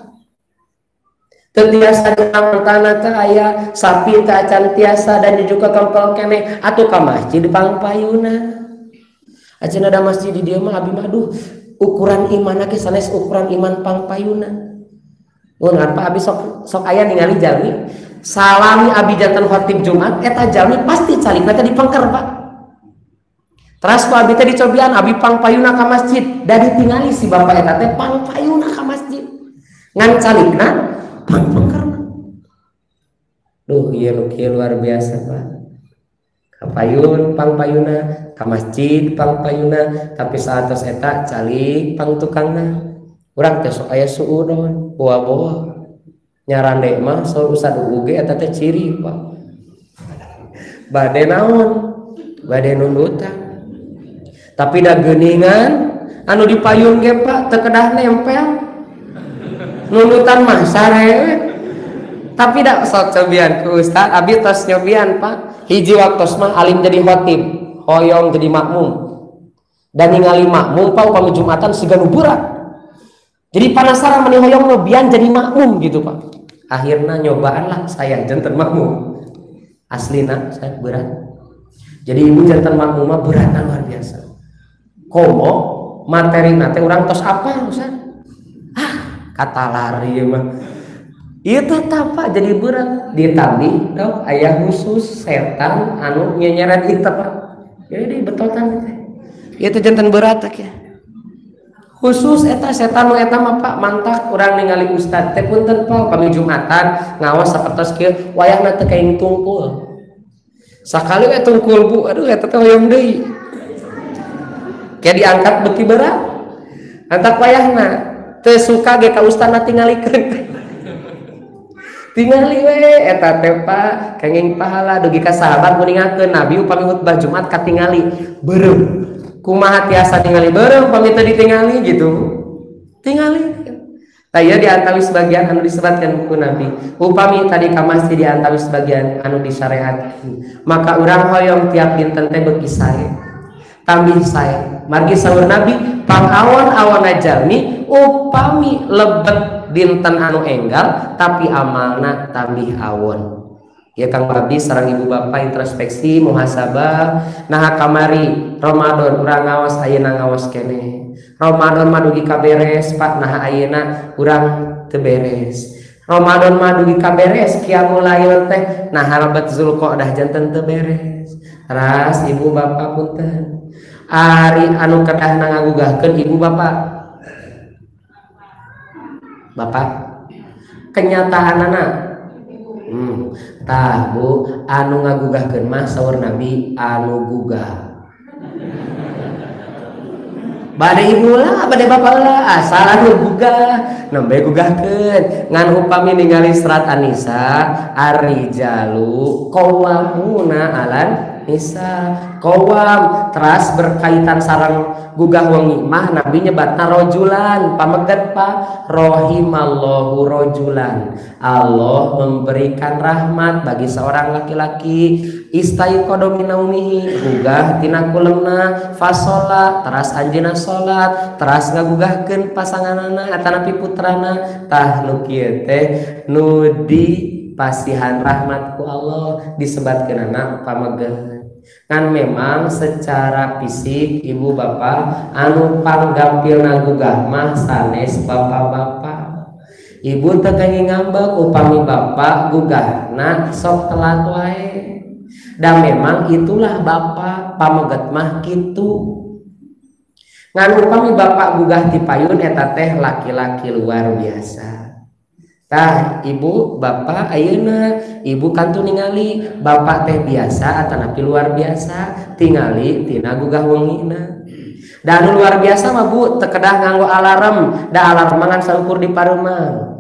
teu tiasa diangtana teh aya sapi teh acan tiasa dan juga kempel keneh atuh ka masjid di pangpayuna acan ada masjid di dieu mah abi mah aduh ukuran iman ke sanes ukuran iman pangpayuna mun apa abi sok aya ningali jalmi salami abi janten khatib Jumat eta jalmi pasti calikna teh dipengker Pak teras ku abi teh dicobian abi pangpayuna ka masjid da ditingali si bapak eta teh pangpayuna ka masjid ngan calikna pangpengkerna duh ieu luar biasa Pak kapayun pangpayuna ka masjid pangpayuna tapi saat tos eta calik pangtukangna urang teh sok aya suudon boa-boa nyarande mah saur usah uge eta teh ciri Pak bade naon bade nundutan tapi da geuningan anu dipayun ge Pak teu kedah nempel nundutan mah sarewe tapi dak sok cobian ku Ustaz abi tos nyobian Pak hiji waktos mah alim jadi khatib hoyong jadi makmum dan ningali makmum Pak upami Jumatan siga nu berat jadi penasaran meni hoyong nyobian jadi makmum gitu Pak akhirnya nyobaan lah saya janten makmum aslina saya berat jadi ibu janten makmum mah berat luar biasa komo materi nate urang tos apa Ustaz kata lari mah itu apa jadi berat ditambi tau ayah khusus setan anu nyenyeret itu Pak jadi betotan itu jantan berat ya khusus eta setan nu eta mah Pak mantak urang ningali ustad teh punten Pak kami Jumatan ngawas sapertos kieu wayahna teu kaing tungkul sakali we tungkul Bu aduh eta teh hoyong deui kayak diangkat beuki berat antak wayahna teu suka ge ka ustadna tingalikeun. Tingali we eta teh Pak kenging pahala dugi ka sahabat nguningakeun Nabi upami khutbah Jumat katingali beureum. Kumaha tiasa tingali beureum upami teu ditingali gitu. Tingali. Tah ieu diantawi sebagian anu disebatkeun ku Nabi. Upami tadi ka masjid diantawi sebagian anu disyariatkeun. Maka urang hoyong tiap dinten teh beuki sae. Tambih sae. Margi saur Nabi pangawon-awonna jalmi upami lebet dinten anu enggal tapi amalna tambih awon. Ya Kang Babi sareng ibu bapak introspeksi muhasabah nah kamari Ramadan urang ngaos ayeuna ngaos keneh. Ramadan mah dugi kaberes Pak nah ayeuna urang teu beres. Ramadan mah dugi kaberes qiyamul lail teh nah harabat Zulqa'dah janten teu beres. Ras ibu bapak punten. Ari anu kedah ngagugahkeun ibu bapak kenyataanana tah Bu anu ngagugahkeun mah saur Nabi anu gugah bade ibu lah bade bapak lah asal anu gugah nembe gugahkeun ngan upami ningali serat An-Nisa ar-rijalu qawwamuna 'alan nisa qawam teras berkaitan sareng gugah wengi mah Nabi nyebatna rojulan pameget Pak rahimallahu rojulan Allah memberikan rahmat bagi seorang laki-laki istaiqadha min naumihi gugah tina kulemna fasola teras anjeunna salat teras ngagugahkeun pasanganna atanapi putrana tah nu kieu teh nu dipasihan rahmat ku Allah disebatkeun anak pameget. Kan memang secara fisik ibu bapak anu panggampilna gugah mah sanes bapak-bapak. Ibu teu kenging ngambek upami bapak gugahna sok telat wae. Dan memang itulah bapak pameget mah kitu. Ngan upami bapak gugah ti payun eta teh laki-laki luar biasa. Tah ibu bapak ayeuna ibu kantu ningali bapak teh biasa atanapi luar biasa tingali tina gugah wengina. Dan luar biasa mah Bu teu kedah nganggo alarm da alarm mangan saukur di pareumah.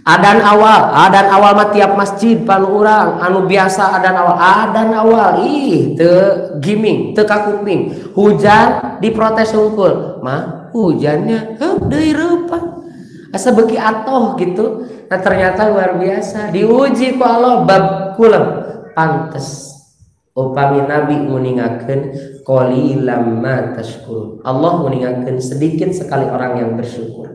Adan awal mah tiap masjid panu urang anu biasa adan awal ih teu giming teu kakuping hujan diprotes hungkul mah hujannya heup deui reupan asa beuki atoh gitu. Nah ternyata luar biasa diuji ku Allah bab kulem pantes upami Nabi nguningakeun qalilam ma tashkurun Allah nguningakeun sedikit sekali orang yang bersyukur.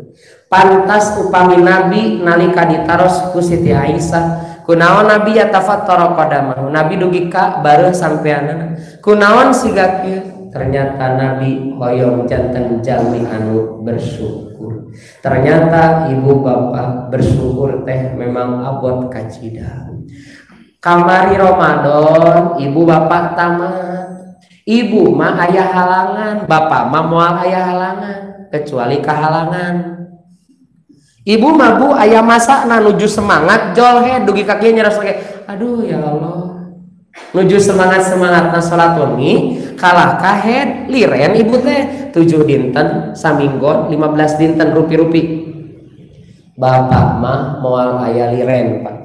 Pantas upami Nabi nalika ditaros ku Siti Aisyah kunaon Nabi yatafattara qadamahu Nabi dugi ka bareuh sampeanna kunaon siga kieu ternyata Nabi hoyong janten jalmi anu bersyukur. Ternyata ibu bapak bersyukur teh memang abot kacida. Kamari Ramadan ibu bapak tamat. Ibu mah aya halangan, bapak mah moal aya halangan kecuali kehalangan. Ibu mah Bu aya masakna nuju semangat jolhe dugi kaki nyeros lagi. Aduh ya Allah. Nuju semangat-semangatna salat wengi kalah kahed liren ibu teh 7 dinten saminggon 15 dinten rupi-rupi. Bapak mah moal aya liren Pak.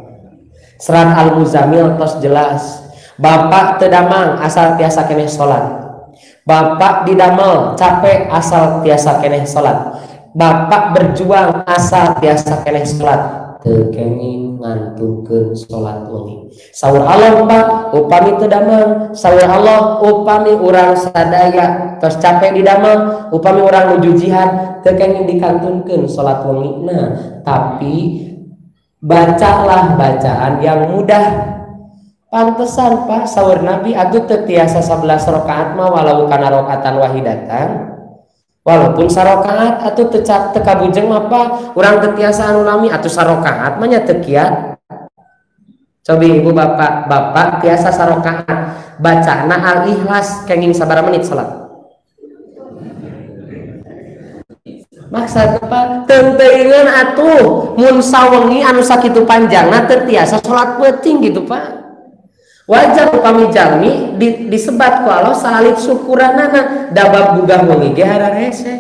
Serat Al-Muzammil tos jelas. Bapak teu damang asal tiasa keneh salat. Bapak didamel capek asal tiasa keneh salat. Bapak berjuang asal tiasa keneh salat. Teu kenging ngantunkeun salat wengi. Saur Allah Pak upami teu damel, saur Allah upami urang sadaya tos capek di damel, upami urang nuju jihad teu kenging dikantunkeun salat wengina, tapi bacalah bacaan yang mudah. Pantesan Pak saur Nabi atuh teu tiasa 11 rakaat mah walau kana rakaatan wahidatan. Walaupun sarakaat atuh teu kabujeng mah Pak urang teu tiasa anu lami atuh sarakaat mah nya teu kiat. Cobi ibu bapak tiasa sarakaat bacana Al-Ikhlas kenging sabaraha menit salat. Maksud apa? Tenteuingan atuh mun sawengi anu sakitu panjangna teu tiasa salat peuting gitu Pak. Wajar upami jalmi disebat ku Allah salib syukuranana dabab gugah wengi ge hararese.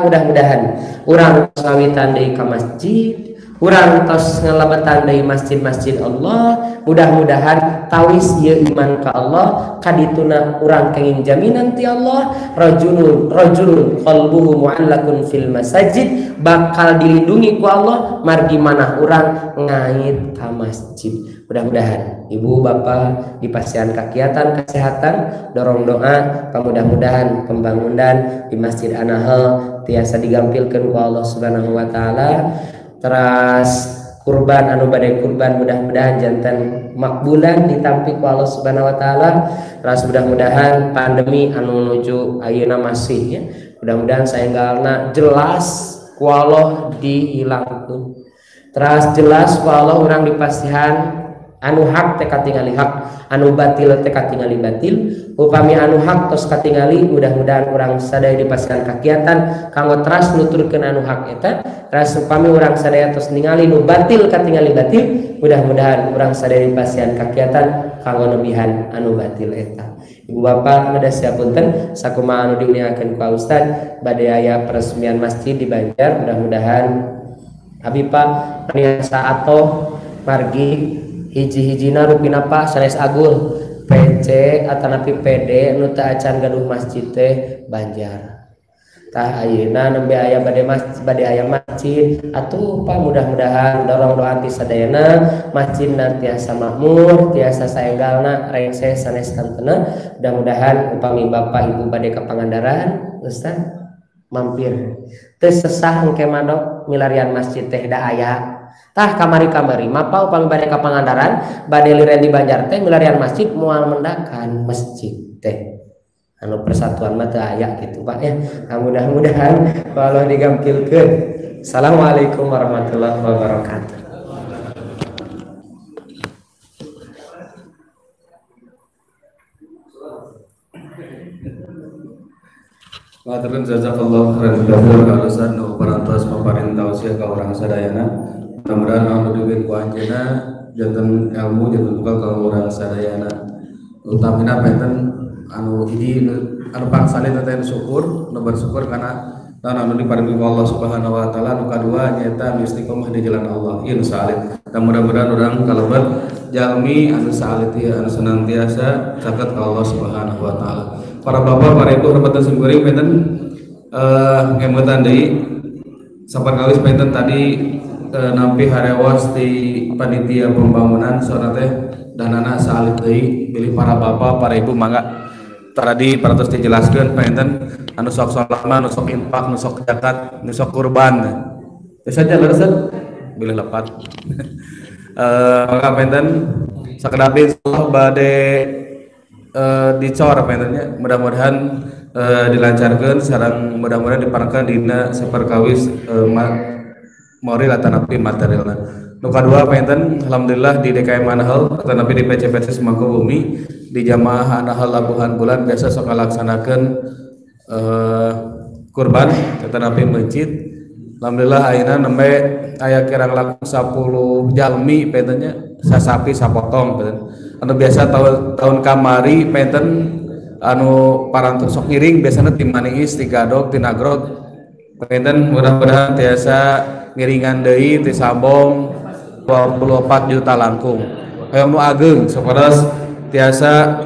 Mudah-mudahan urang sawitan deui ka masjid, urang tos ngalebatan deui masjid-masjid Allah. Mudah-mudahan tawis ieu iman ka Allah, kadituna urang kenging jaminan ti Allah, rajulun qalbuhu mu'allaqun fil masajid, bakal dilindungi ku Allah margi manah urang ngait ka masjid. Mudah-mudahan ibu bapak dipasihan kegiatan kesehatan, dorong doa mudah-mudahan pembangunan di Masjid An-Nahl tiasa digampilkeun ku Allah Subhanahu wa taala. Teras kurban anu badai kurban mudah-mudahan jantan makbulan ditampi ku Allah Subhanahu wa taala. Teras mudah-mudahan pandemi anu nuju ayeuna masih ya. Mudah-mudahan saenggalna jelas ku Allah dihilangkeun. Teras jelas ku Allah urang dipasihan anu hak teh katingali hak, anu batil teh katingali batil. Upami anu hak tos katingali, mudah-mudahan urang sadaya dipasihan kagiatan kanggo teras nuturkeun anu hak eta. Teras upami urang sadaya tos ningali nu batil katingali batil, mudah-mudahan urang sadaya dipasihan kagiatan kanggo nebihan anu batil eta. Ibu bapak ngadasih punten sakumaha anu diuniakeun ku Ustaz bade aya peresmian masjid di Banjar. Mudah-mudahan Habibah aniasa atoh margi hiji-hijina rupina Pak sanes agul PC atanapi PD nu teu acan gaduh masjid teh Banjar. Tah ayeuna nembe aya bade aya masjid atuh Pak mudah-mudahan dorong doa ti sadayana masjid tiasa makmur, tiasa saenggalna rengse sanes kantena. Mudah-mudahan upami bapak ibu bade ka Pangandaran Ustaz mampir teu sesah engke manok milarian masjid teh da aya. Tah kamari-kamari mapa upami bade ka Pangandaran bade lireun di Banjar teh milarian masjid moal mendakan masjid teh anu persatuan mah teu aya kitu Pak ya. Mudah-mudahan Allah digampilkeun. Assalamualaikum warahmatullahi wabarakatuh. Maturun jazakallahu khairan kalusan nu parantos paparintahan tausiah ka urang sadayana. Mudah-mudahan anu diwin ku anjeunna janten ilmu janten bekal ka urang sadayana. Utamina penten anu hiji anu pangsali teh syukur, nu bersyukur kana anu diparingi ku Allah Subhanahu wa taala. Nu kadua nyaeta istiqomah di jalan Allah. Ieu salih. Dan mudah-mudahan urang kalebet jalmi anu salih anu senantiasa caket ka Allah Subhanahu wa taala. Para bapak, para ibu hormatan simkuring penten ngemutan deui saperkawis penten tadi nampi harewas di panitia pembangunan soalnya teh danana salih deui pilih para bapak para ibu mangga tadi paratos dijelaskeun penten anu sok salama anu sok infak anu sok zakat anu sok kurban teh saja leureun bilih lepat maka penten sakedapi insyaallah bade dicor pentennya mudah-mudahan dilancarkan sareng mudah-mudahan diparengkeun dina saperkawis moral atanapi materialna. Nu kadua penten alhamdulillah di DKM An-Nahl atanapi di PCPC Semangkubumi di jamaah An-Nahl Labuhan Bulan biasa sok ngalaksanakeun kurban atanapi masjid. Alhamdulillah ayeuna nembe aya kirang langkung 10 jalmi pentennya sasapi sapotong penten. Anu biasa tahun kamari penten anu parantos sok ngiring biasana ti Maniis, ti Gadog, ti Nagrog penten mudah-mudahan tiasa ngiringan deui ti Sabong 24 juta langkung hoyong nu ageung saparas tiasa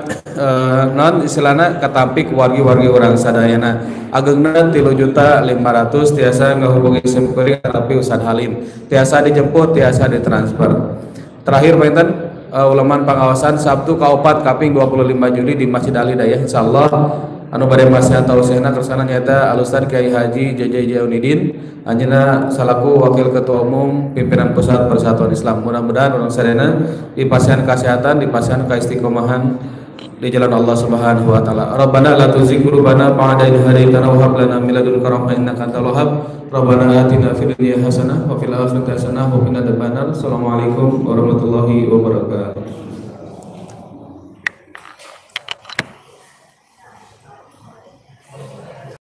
non istilahna katampi ku wargi-wargi urang sadayana ageungna 3.500.000 tiasa ngahubungi simkuring tapi Ustaz Halim tiasa dijemput tiasa ditransfer. Terakhir penten ulaman pengawasan Sabtu ka-4 kaping 25 Juli di Masjid Ali Dayah insyaallah anu bade masihan tausihna kersana nyaeta Al-Ustaz Kiai Haji JJ Jaunidin anjeunna salaku wakil ketua umum pimpinan pusat Persatuan Islam. Mudah-mudahan urang sadayana dipasihan kesehatan, dipasihan keistiqomahan di jalan Allah Subhanahu wa taala. Rabbana la tuzigh qulubana ba'da idh hadaytana wa hab lana min ladunka rahmah innaka antal wahhab. Rabbana atina fid dunya hasanah wa fil akhirati hasanah wa qina adzabannar. Assalamualaikum warahmatullahi wabarakatuh.